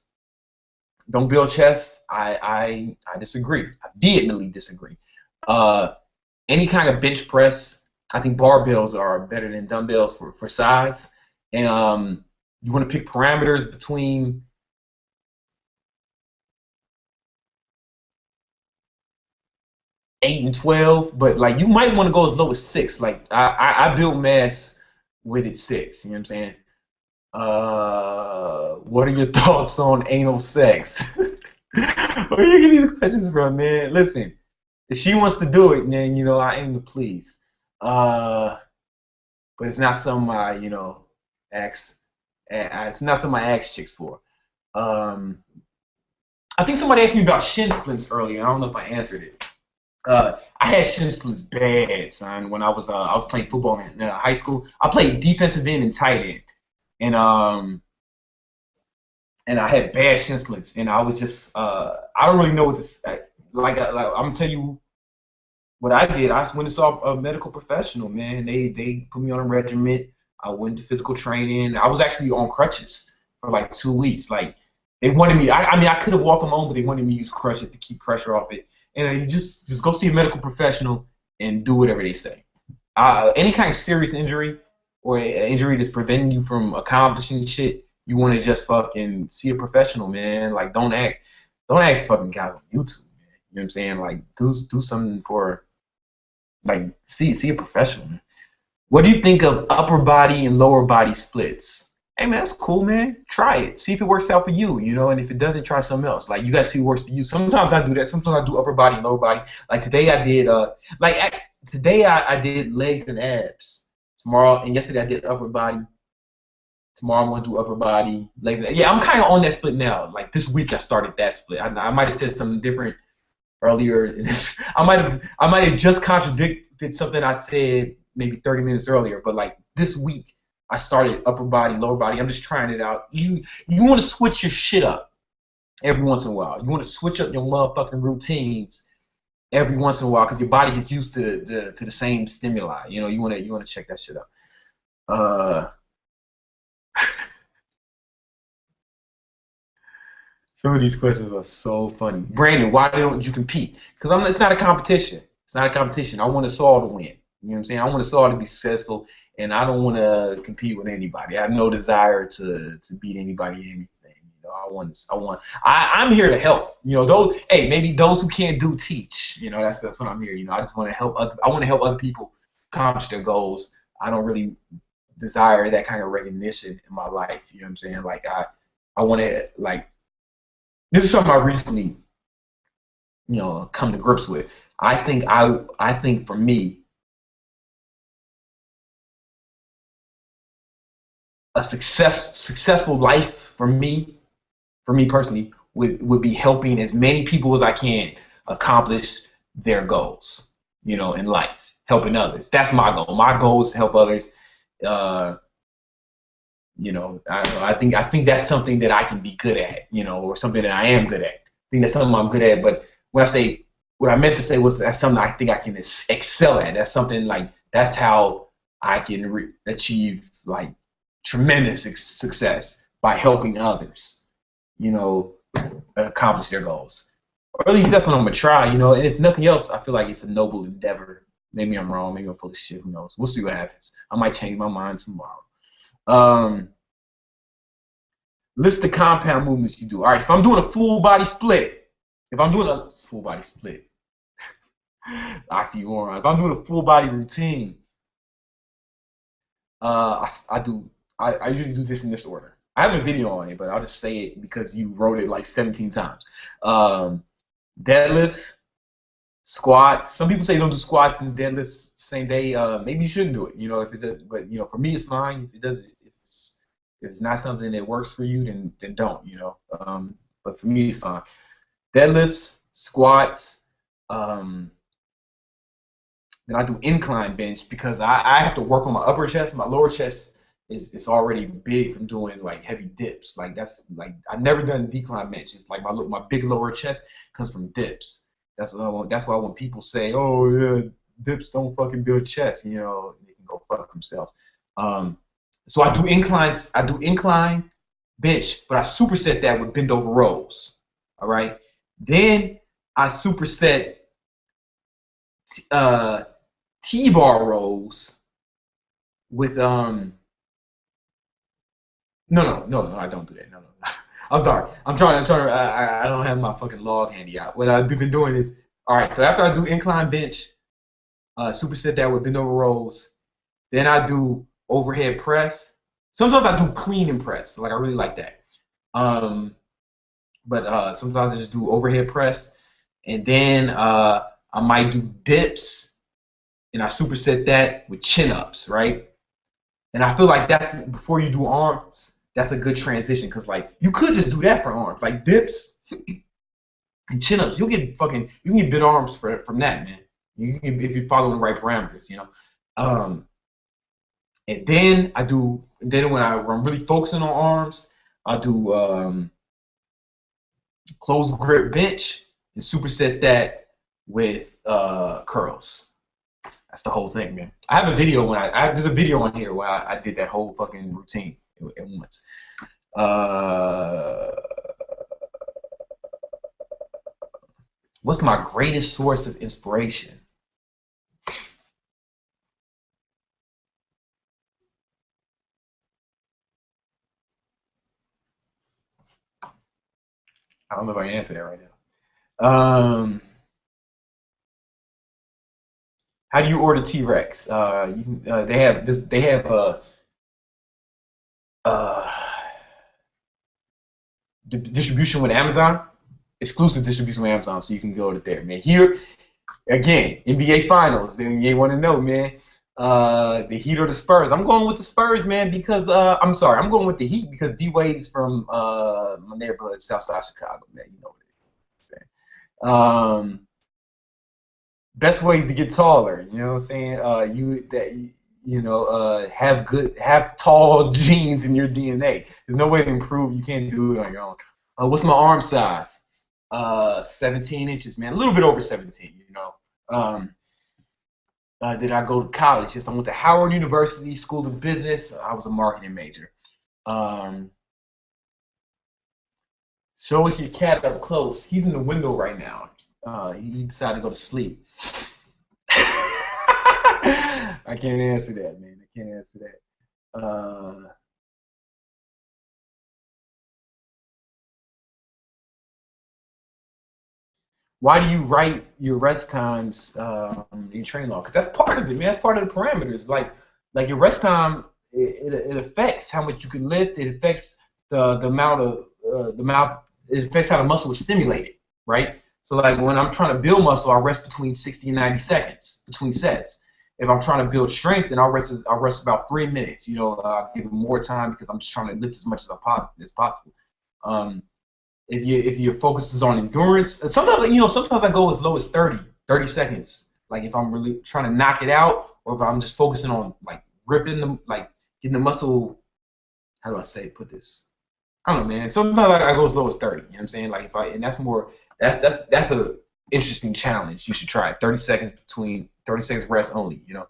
don't build chest. I disagree. I vehemently disagree. Uh, any kind of bench press. I think barbells are better than dumbbells for size. And you want to pick parameters between 8 and 12, but like you might want to go as low as 6. Like I build mass with it 6. You know what I'm saying? What are your thoughts on anal sex? Where you get these questions from, man? Listen, if she wants to do it, then I aim to please. Uh, but it's not something ask. It's not something I ask chicks for. Um, I think somebody asked me about shin splints earlier. I don't know if I answered it. I had shin splints bad, son. When I was playing football in high school, I played defensive end and tight end, and I had bad shin splints, and I was just I don't really know what this like I'm gonna tell you what I did. I went and saw a medical professional, man. They put me on a regimen. I went to physical training. I was actually on crutches for like 2 weeks. Like they wanted me. I mean, I could have walked alone, but they wanted me to use crutches to keep pressure off it. And you just go see a medical professional and do whatever they say. Any kind of serious injury or an injury that's preventing you from accomplishing shit, you want to just fucking see a professional, man. Like don't ask fucking guys on YouTube, man. You know what I'm saying? Like do something for like see a professional, man. What do you think of upper body and lower body splits? Hey man, that's cool, man. Try it. See if it works out for you, and if it doesn't, try something else. Like you gotta see what works for you. Sometimes I do that. Sometimes I do upper body and lower body. Like today I did today I did legs and abs. Tomorrow and yesterday I did upper body. Tomorrow I'm gonna do upper body, legs. Yeah, I'm kind of on that split now. Like this week I started that split. I might have said something different earlier. I might have just contradicted something I said maybe 30 minutes earlier. But like this week I started upper body, lower body. I'm just trying it out. You want to switch your shit up every once in a while. You want to switch up your motherfucking routines every once in a while because your body gets used to the same stimuli. You want to check that shit out. Some of these questions are so funny. Brandon, why don't you compete? Because it's not a competition. It's not a competition. I want us all to win. You know what I'm saying? I want us all to be successful, and I don't want to compete with anybody. I have no desire to beat anybody in anything. I'm here to help. Maybe those who can't do teach. That's what I'm here. I just want to help. I want to help other people accomplish their goals. I don't really desire that kind of recognition in my life. You know what I'm saying? Like I want to like. This is something I recently, come to grips with. I think for me, a successful life for me personally, would be helping as many people as I can accomplish their goals, in life, helping others. That's my goal. My goal is to help others. I think that's something that I can be good at, or something that I am good at. I think that's something I'm good at. But when I say what I meant to say was that's something I think I can excel at. That's something like that's how I can achieve like tremendous success by helping others, accomplish their goals. Or at least that's what I'm gonna try, And if nothing else, I feel like it's a noble endeavor. Maybe I'm wrong. Maybe I'm full of shit. Who knows? We'll see what happens. I might change my mind tomorrow. List the compound movements you do. All right, if I'm doing a full body split, oxymoron. If I'm doing a full body routine, I usually do this in this order. I have a video on it, but I'll just say it because you wrote it like 17 times. Deadlifts, squats. Some people say don't do squats and deadlifts the same day. Maybe you shouldn't do it. If it does, but for me it's fine. If it doesn't, if it's not something that works for you, then don't. But for me it's fine. Deadlifts, squats. Then I do incline bench because I have to work on my upper chest. My lower chest is already big from doing like heavy dips. Like that's like I've never done decline bench. It's like my big lower chest comes from dips. That's what I want. That's why when people say, "Oh yeah, dips don't fucking build chest," they can go fuck themselves. So I do incline bench, but I superset that with bend over rows. All right. Then I superset T-bar rows with no, I don't do that. No. I'm sorry. I'm trying to. I don't have my fucking log handy out. What I've been doing is, all right. So after I do incline bench, superset that with bend over rows. Then I do overhead press. Sometimes I do clean and press. Like I really like that. But sometimes I just do overhead press, and then I might do dips, and I superset that with chin ups, right? And I feel like that's before you do arms. That's a good transition because like you could just do that for arms, like dips and chin ups. You can get good arms from that, man. You can, if you're following the right parameters, you know. And then when I'm really focusing on arms, I do close grip bench and superset that with curls. That's the whole thing, man. I have a video there's a video on here where I did that whole fucking routine at once. What's my greatest source of inspiration? I don't know if I can answer that right now. How do you order T-Rex? They have this. They have distribution with Amazon, exclusive distribution with Amazon, so you can go to there, man. Here again, NBA Finals. Then you want to know, man. The Heat or the Spurs? I'm going with the Spurs, man, because I'm sorry, I'm going with the Heat because D Wade is from my neighborhood, Southside Chicago, man. You know what I'm saying. Best ways to get taller, you know what I'm saying? Have tall genes in your DNA. There's no way to improve. You can't do it on your own. What's my arm size? 17 inches, man. A little bit over 17, you know. Did I go to college? Yes, I went to Howard University School of Business. I was a marketing major. Show us your cat up close. He's in the window right now. He decided to go to sleep. I can't answer that, man. I can't answer that. Why do you write your rest times in your training log? Because that's part of it, man. That's part of the parameters. Like your rest time, it affects how much you can lift. It affects the amount of It affects how the muscle is stimulated, right? So like when I'm trying to build muscle, I rest between 60 and 90 seconds between sets. If I'm trying to build strength, then I'll rest about 3 minutes. You know, I'll give it more time because I'm just trying to lift as much as possible. If your focus is on endurance, sometimes I go as low as 30 seconds. Like if I'm really trying to knock it out, or if I'm just focusing on like ripping them, like getting the muscle. How do I put this? I don't know, man. Sometimes I go as low as 30. You know what I'm saying? Like that's a interesting challenge. You should try it. 30 seconds rest only. You know.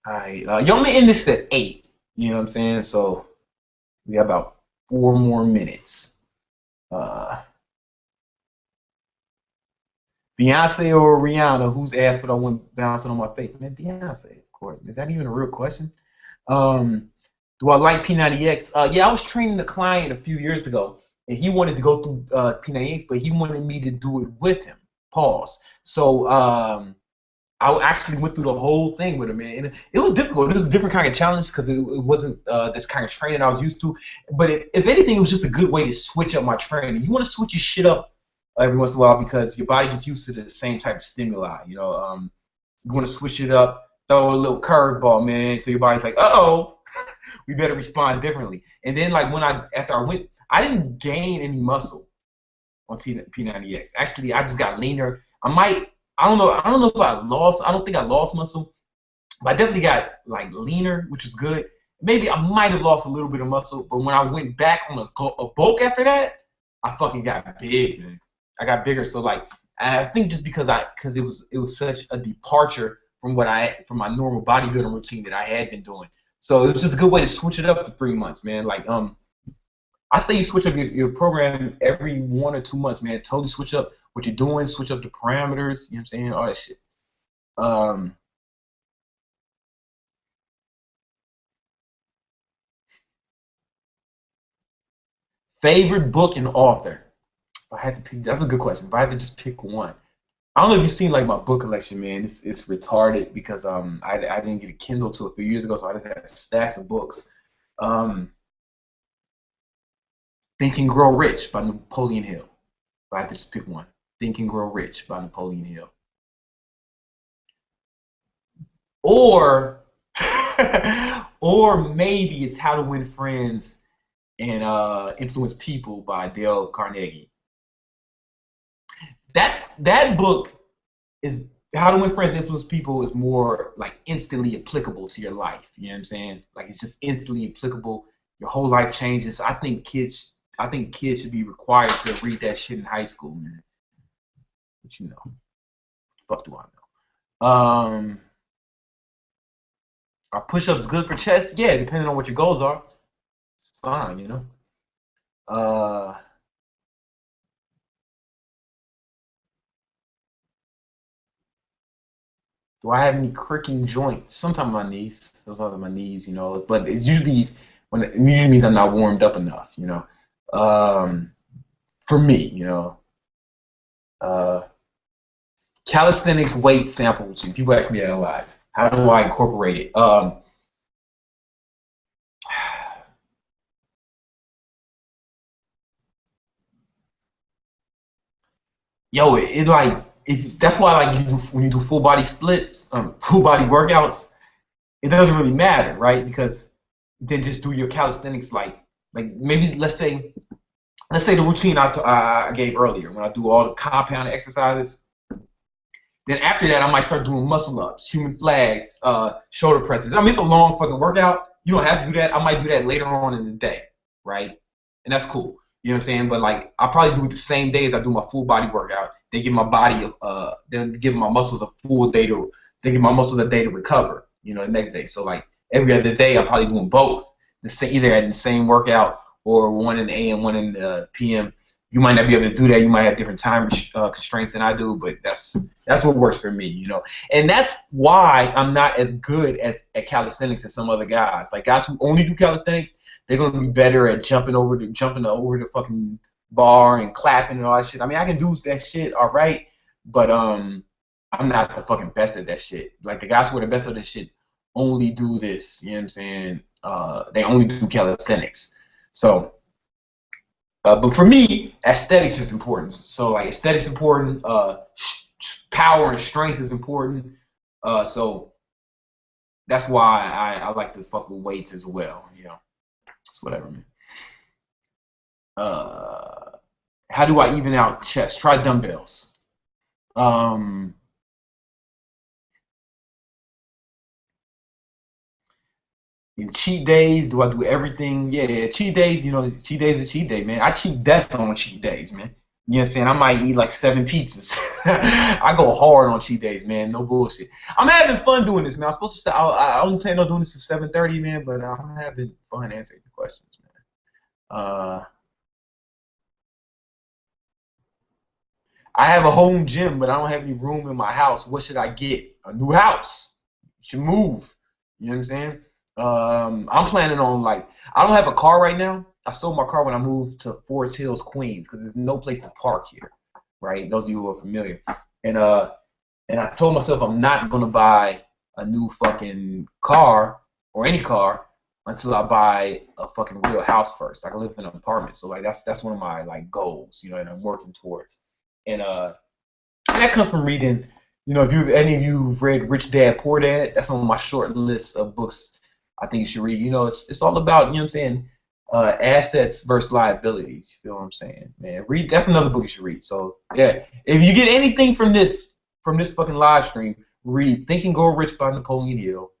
All right, I'm gonna end this at 8. You know what I'm saying? So we have about 4 more minutes. Beyonce or Rihanna? Who's asked what I want bouncing on my face? Man, Beyonce, of course. Is that even a real question? Do I like P90X? Yeah, I was training a client a few years ago, and he wanted to go through P90X, but he wanted me to do it with him. Pause. So I actually went through the whole thing with him, man. And it was difficult. It was a different kind of challenge because it wasn't this kind of training I was used to. But if anything, it was just a good way to switch up my training. You want to switch your shit up every once in a while because your body gets used to the same type of stimuli. You know, you want to switch it up, throw a little curveball, man. So your body's like, uh-oh, we better respond differently. And then, like after I went, I didn't gain any muscle on P90X. Actually, I just got leaner. I don't know if I lost. I don't think I lost muscle, but I definitely got like leaner, which is good. Maybe I might have lost a little bit of muscle, but when I went back on a bulk after that, I fucking got big, man. I got bigger. So like And I think just because it was such a departure from from my normal bodybuilding routine that I had been doing. So it was just a good way to switch it up for 3 months, man. Like I say you switch up your program every 1 or 2 months, man. Totally switch up what you're doing, switch up the parameters, you know what I'm saying? All that shit. Favorite book and author. If I had to pick, that's a good question. If I had to just pick one, I don't know if you've seen like my book collection, man. It's retarded because I didn't get a Kindle till a few years ago, so I just had stacks of books. Um, Think and Grow Rich by Napoleon Hill. If I had to just pick one, Think and Grow Rich by Napoleon Hill, or or maybe it's How to Win Friends and Influence People by Dale Carnegie. That book is How to Win Friends and Influence People is more like instantly applicable to your life. You know what I'm saying? Like it's just instantly applicable. Your whole life changes. I think kids should be required to read that shit in high school, man. But you know, fuck do I know? Are push-ups good for chest? Yeah, depending on what your goals are. It's fine, you know. Uh, Do I have any cricking joints? Sometimes my knees, you know. But it's usually it usually means I'm not warmed up enough, you know. Um, for me, you know. Uh, Calisthenics weight sample routine. People ask me that a lot. How do I incorporate it? Yo, it like if that's why like when you do full body splits, full body workouts, it doesn't really matter, right? Because then just do your calisthenics like maybe let's say the routine I gave earlier when I do all the compound exercises. Then after that, I might start doing muscle ups, human flags, shoulder presses. I mean, it's a long fucking workout. You don't have to do that. I might do that later on in the day, right? And that's cool. You know what I'm saying? But like, I'll probably do it the same day as I do my full body workout. They give my body, then give my muscles a full day to, they give my muscles a day to recover. You know, the next day. So like every other day, I'm probably doing both. Either at the same workout or one in the AM, one in the PM. You might not be able to do that. You might have different time constraints than I do, but that's what works for me, you know. And that's why I'm not as good at calisthenics as some other guys. Like guys who only do calisthenics, they're gonna be better at jumping over the fucking bar and clapping and all that shit. I mean, I can do that shit all right, but I'm not the fucking best at that shit. Like the guys who are the best at this shit only do this. You know what I'm saying? They only do calisthenics. So. But for me, aesthetics is important. So like aesthetics is important. Power and strength is important. So that's why I like to fuck with weights as well. You know, it's whatever, man. How do I even out chest? Try dumbbells. Um, In cheat days, do I do everything? Yeah, cheat days, you know, cheat days is a cheat day, man. I cheat death on cheat days, man. You know what I'm saying? I might eat like 7 pizzas. I go hard on cheat days, man. No bullshit. I'm having fun doing this, man. I'm supposed to start, I only plan on doing this at 7:30, man, but I'm having fun answering the questions, man. I have a home gym, but I don't have any room in my house. What should I get? A new house. You should move. You know what I'm saying? I'm planning on like I don't have a car right now. I sold my car when I moved to Forest Hills, Queens, because there's no place to park here, right? Those of you who are familiar. And I told myself I'm not gonna buy a new fucking car or any car until I buy a fucking real house first. I can live in an apartment, so like that's one of my like goals, you know, and I'm working towards. And that comes from reading. You know, if you any of you've read Rich Dad Poor Dad, that's on my short list of books I think you should read. You know, it's all about, you know what I'm saying, assets versus liabilities. You feel what I'm saying, man? Read. That's another book you should read. So yeah, if you get anything from this fucking live stream, read Think and Grow Rich by Napoleon Hill.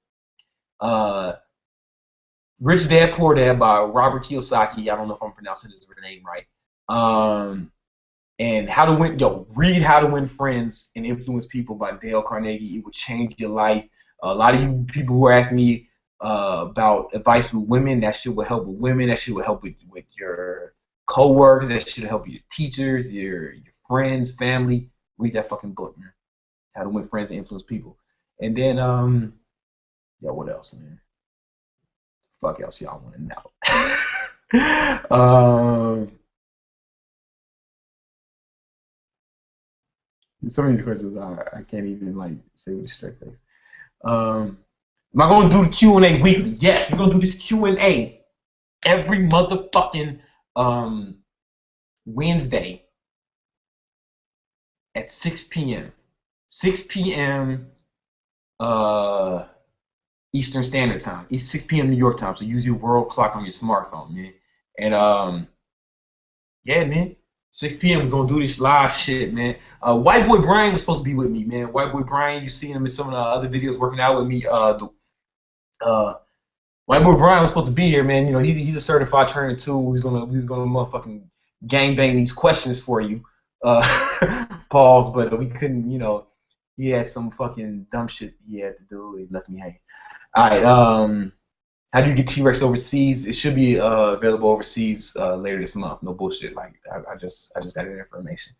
Rich Dad Poor Dad by Robert Kiyosaki. I don't know if I'm pronouncing his name right. And How to Win, read How to Win Friends and Influence People by Dale Carnegie. It will change your life. A lot of you people who are asking me about advice with women, that shit will help with women. That shit will help with your co-workers. That shit will help your teachers, your friends, family. Read that fucking book, man. How to Win Friends and Influence People. And then, what else, man? Fuck else y'all want to know? Some of these questions I can't even like say with a straight face. Am I gonna do the Q&A weekly? Yes, we're gonna do this Q&A every motherfucking Wednesday at 6 p.m. 6 p.m. Eastern Standard Time. It's 6 p.m. New York time. So use your world clock on your smartphone, man. And yeah, man. 6 p.m. we're gonna do this live shit, man. White Boy Brian was supposed to be with me, man. White Boy Brian, you seen him in some of the other videos working out with me. White Boy Brian was supposed to be here, man. You know, he's a certified trainer too. He's gonna motherfucking gangbang these questions for you. Pause, but we couldn't, you know, he had some fucking dumb shit he had to do. He left me hanging. Alright, how do you get T-Rex overseas? It should be available overseas later this month. No bullshit. Like I just got that information.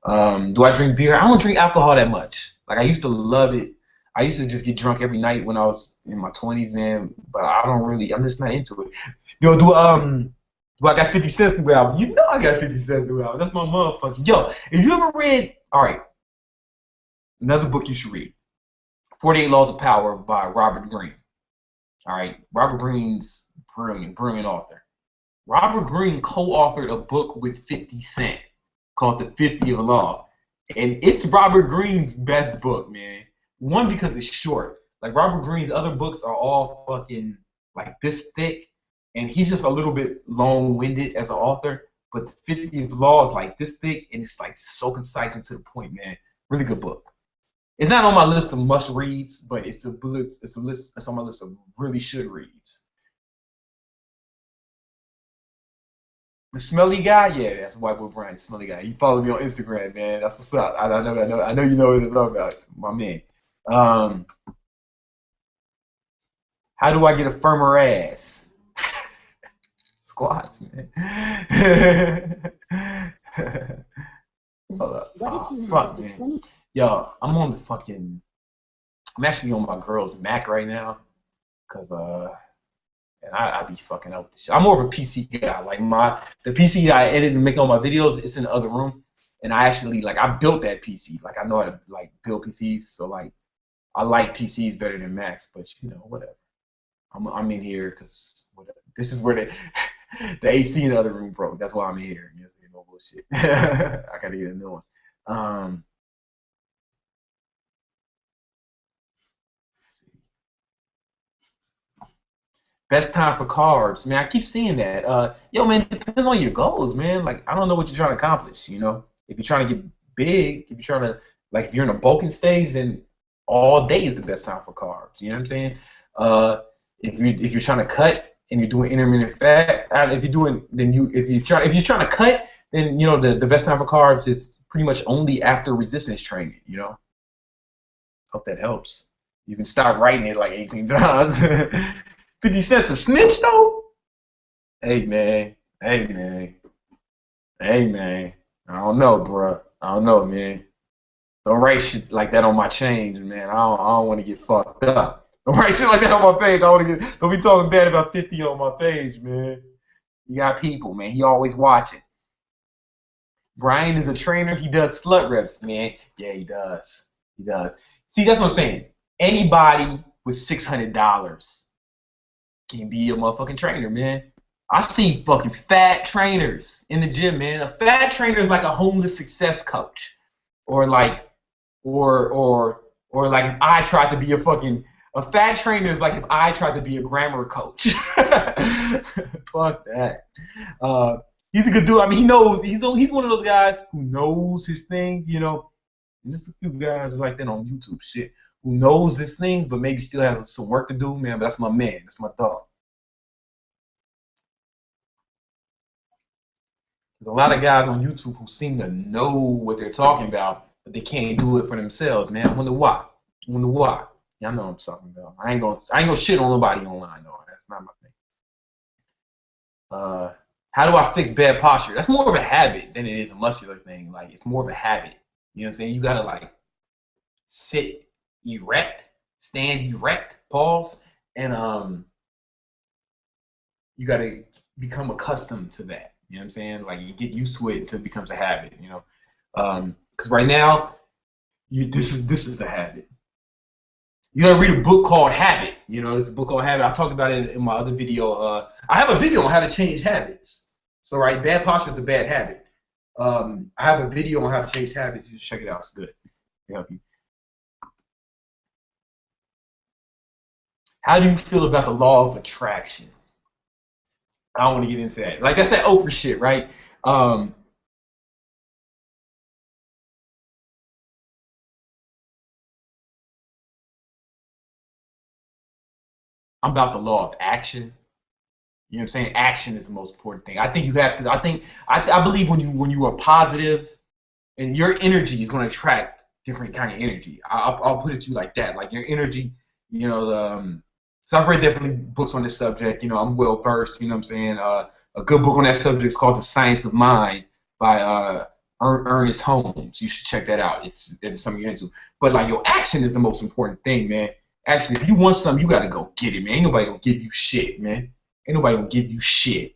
Do I drink beer? I don't drink alcohol that much. Like I used to love it. I used to just get drunk every night when I was in my 20s, man. But I don't really. I'm just not into it. Yo, do I got 50 cents to go out? You know I got 50 cents to go out. That's my motherfucker. Yo, if you ever read, all right, another book you should read, 48 Laws of Power by Robert Greene. All right, Robert Greene's brilliant author. Robert Greene co-authored a book with 50 Cent called The 50th Law, and it's Robert Greene's best book, man. One, because it's short. Like Robert Greene's other books are all fucking like this thick, and he's just a little bit long-winded as an author. But The 50th Law is like this thick, and it's like so concise and to the point, man. Really good book. It's not on my list of must reads, but it's on my list of really should reads. The smelly guy, yeah, that's White Boy Brian, the smelly guy. He followed me on Instagram, man. That's what's up. I know you know what it's all about, my man. How do I get a firmer ass? Squats, man. Hold up. Oh, fuck, man. Yo, I'm actually on my girl's Mac right now, cause and I be fucking up with this shit. I'm more of a PC guy. Like the PC that I edit and make all my videos, it's in the other room, and I actually I built that PC. Like I know how to build PCs, so like I like PCs better than Macs, but you know whatever. I'm in here cause whatever. This is where the AC in the other room broke. That's why I'm here. You know, no bullshit. I gotta get a new one. Best time for carbs, man. I keep seeing that. Yo, man, it depends on your goals, man. Like, I don't know what you're trying to accomplish. You know, if you're trying to get big, if you're trying to if you're in a bulking stage, then all day is the best time for carbs. You know what I'm saying? If you're trying to cut and you're doing intermittent fat, if you're trying to cut, then you know the best time for carbs is pretty much only after resistance training. You know. Hope that helps. You can stop writing it like 18 times. 50 cents a snitch though? Hey man. I don't know, bro. I don't know, man. Don't write shit like that on my change, man. I don't want to get fucked up. Don't write shit like that on my page. Don't be talking bad about 50 on my page, man. You got people, man. He always watching. Brian is a trainer. He does slut reps, man. Yeah, he does. See, that's what I'm saying. Anybody with $600 can be a motherfucking trainer, man. I see fucking fat trainers in the gym, man. A fat trainer is like a homeless success coach, or like if I tried to be a fat trainer is like if I tried to be a grammar coach. Fuck that. He's a good dude. I mean, he knows. He's one of those guys who knows his things, you know. And there's a few guys like that on YouTube, shit, who knows his things, but maybe still has some work to do, man. But that's my man. That's my dog. There's a lot of guys on YouTube who seem to know what they're talking about, but they can't do it for themselves, man. I wonder why. I wonder why. Y'all know what I'm talking about. I ain't gonna shit on nobody online though. That's not my thing. How do I fix bad posture? That's more of a habit than it is a muscular thing. Like, it's more of a habit. You know what I'm saying? You gotta like sit erect, stand erect, pause, and you gotta become accustomed to that. You know what I'm saying? Like, you get used to it until it becomes a habit. You know, because right now, this is a habit. You gotta read a book called Habit. You know, there's a book called Habit. I talked about it in my other video. I have a video on how to change habits. So, right, bad posture is a bad habit. I have a video on how to change habits. You should check it out. It's good. It'll help you. How do you feel about the law of attraction? I don't want to get into that. Like, that's that Oprah shit, right? I'm about the law of action. You know what I'm saying? Action is the most important thing. I think you have to. I believe when you are positive, and your energy is going to attract different kind of energy. I'll put it to you like that. Like, your energy, you know. So I've read definitely books on this subject. You know, I'm well versed. You know what I'm saying? A good book on that subject is called The Science of Mind by Ernest Holmes. You should check that out if it's something you're into. But like, your action is the most important thing, man. Actually, if you want something, you gotta go get it, man. Ain't nobody gonna give you shit, man. Ain't nobody gonna give you shit.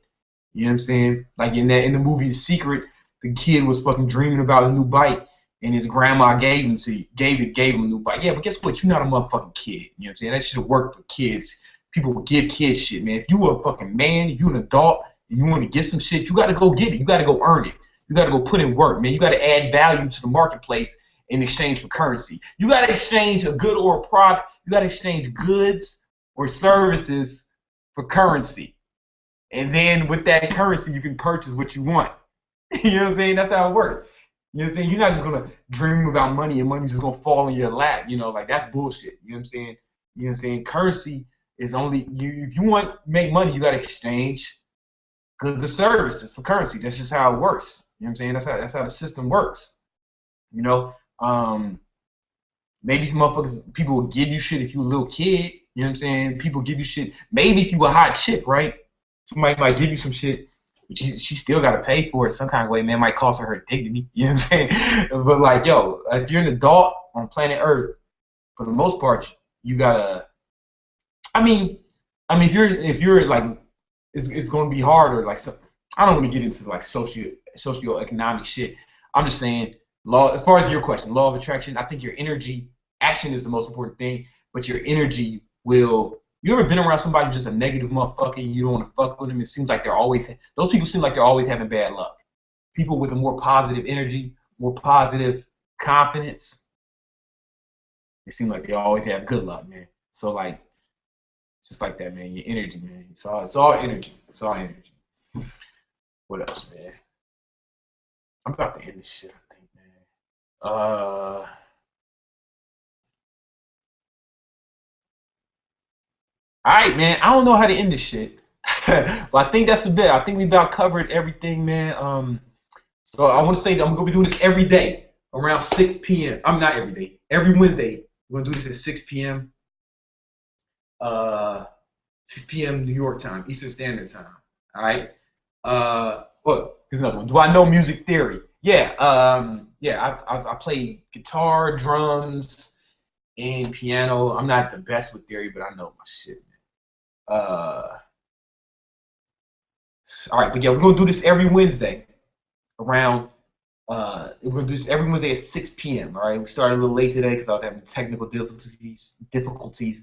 You know what I'm saying? Like in the movie The Secret, the kid was fucking dreaming about a new bike, and his grandma gave him a new bike. Yeah, but guess what? You're not a motherfucking kid. You know what I'm saying? That should have worked for kids. People would give kids shit, man. If you were a fucking man, if you're an adult, and you want to get some shit, you gotta go get it. You gotta go earn it. You gotta go put in work, man. You gotta add value to the marketplace in exchange for currency. You gotta exchange a good or a product. You gotta exchange goods or services for currency. And then with that currency, you can purchase what you want. You know what I'm saying? That's how it works. You know what I'm saying? You're not just going to dream about money and money's just going to fall in your lap. You know, like, that's bullshit. You know what I'm saying? You know what I'm saying? Currency is only, if you want to make money, you got to exchange goods or services for currency. That's just how it works. You know what I'm saying? That's how the system works. You know, maybe some motherfuckers, people will give you shit if you a little kid. You know what I'm saying? People give you shit. Maybe if you a hot chick, right? Somebody might give you some shit. She still got to pay for it some kind of way, man. Might cost her dignity. You know what I'm saying? But like, yo, if you're an adult on planet Earth, for the most part, you gotta. I mean, if you're like, it's gonna be harder. Like, so, I don't want to get into like socioeconomic shit. I'm just saying, as far as your question, law of attraction. I think your energy, action is the most important thing, but your energy will. You ever been around somebody who's just a negative motherfucker and you don't want to fuck with them? It seems like those people seem like they're always having bad luck. People with a more positive energy, more positive confidence, it seems like they always have good luck, man. So like, just like that, man. Your energy, man. It's all energy. It's all energy. What else, man? I'm about to end this shit, I think, man. All right, man. I don't know how to end this shit, but I think that's a bit. I think we about covered everything, man. So I want to say that I'm gonna be doing this every day around 6 p.m. I'm not every day. Every Wednesday, we're gonna do this at 6 p.m. 6 p.m. New York time, Eastern Standard Time. All right. What? Here's another one. Do I know music theory? Yeah. Yeah. I play guitar, drums, and piano. I'm not the best with theory, but I know my shit. All right, but yeah, we're gonna do this every Wednesday around. We're gonna do this every Wednesday at 6 p.m. All right, we started a little late today because I was having technical difficulties,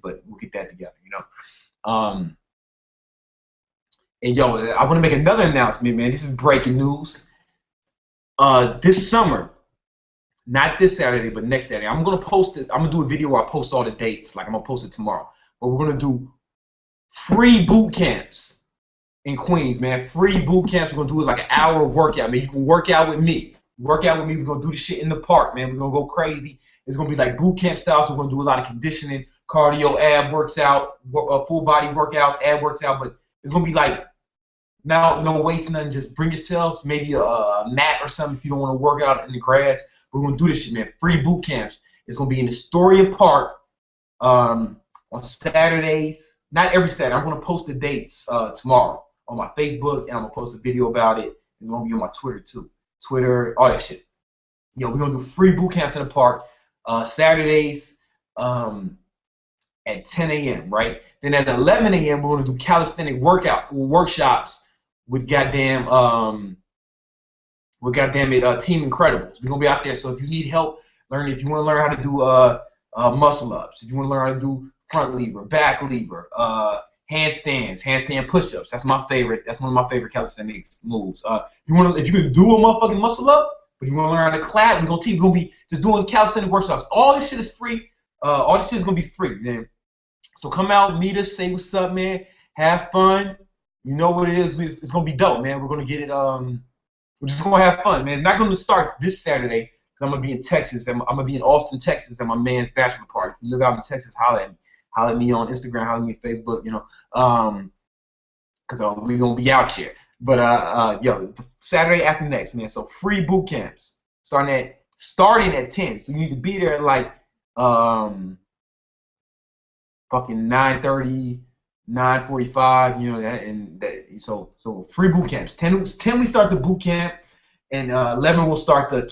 but we'll get that together, you know. And yo, I want to make another announcement, man. This is breaking news. This summer, not this Saturday, but next Saturday, I'm gonna post it. I'm gonna do a video where I post all the dates. Like, I'm gonna post it tomorrow. But we're gonna do free boot camps in Queens, man. Free boot camps. We're gonna do it like an hour workout, man. You can work out with me. Work out with me. We're gonna do the shit in the park, man. We're gonna go crazy. It's gonna be like boot camp style. So we're gonna do a lot of conditioning, cardio, ab works out, full body workouts, ab works out. But it's gonna be like Now, no wasting nothing. Just bring yourselves, maybe a mat or something if you don't want to work out in the grass. We're gonna do this shit, man. Free boot camps. It's gonna be in Astoria Park on Saturdays. Not every Saturday. I'm gonna post the dates tomorrow on my Facebook, and I'm gonna post a video about it. It's gonna be on my Twitter too. Twitter, all that shit. Yo, we're gonna do free boot camps in the park Saturdays at 10 a.m. Right? Then at 11 a.m. we're gonna do calisthenic workshops with goddamn Team Incredibles. We're gonna be out there. So if you need help learning, if you want to learn how to do muscle ups, if you want to learn how to do front lever, back lever, handstand push-ups. That's my favorite. That's one of my favorite calisthenics moves. If you can do a motherfucking muscle up, but you want to learn how to clap, we're gonna be just doing calisthenic workshops. All this shit is free. All this shit is gonna be free, man. So come out, meet us, say what's up, man. Have fun. You know what it is. It's gonna be dope, man. We're gonna get it. We're just gonna have fun, man. It's not gonna start this Saturday. I'm gonna be in Texas. I'm gonna be in Austin, Texas, at my man's bachelor party. If you live out in Texas, holler at me. Holler at me on Instagram. Holler at me on Facebook. You know, because we're gonna be out here. But yo, Saturday after next, man. So free boot camps starting at 10. So you need to be there at like fucking 9:30, 9:45. You know so free boot camps. 10 we start the boot camp. And 11 will start the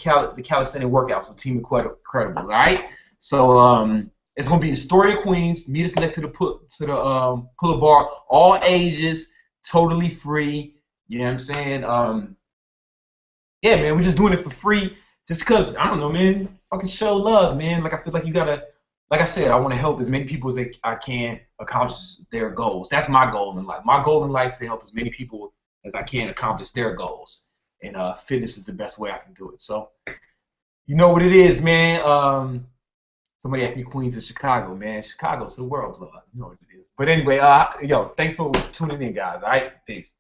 calisthenic workouts with Team Incredibles. All right. So it's gonna be in Astoria, Queens. Meet us next to the pull-up bar. All ages, totally free. You know what I'm saying? Yeah, man. We're just doing it for free, just cause I don't know, man. Fucking show love, man. Like I feel like you gotta. Like I said, I want to help as many people as I can accomplish their goals. That's my goal in life. My goal in life is to help as many people as I can accomplish their goals. And fitness is the best way I can do it. So, you know what it is, man. Somebody asked me Queens and Chicago, man. Chicago's the world, Lord. You know what it is. But anyway, yo, thanks for tuning in, guys. All right, peace.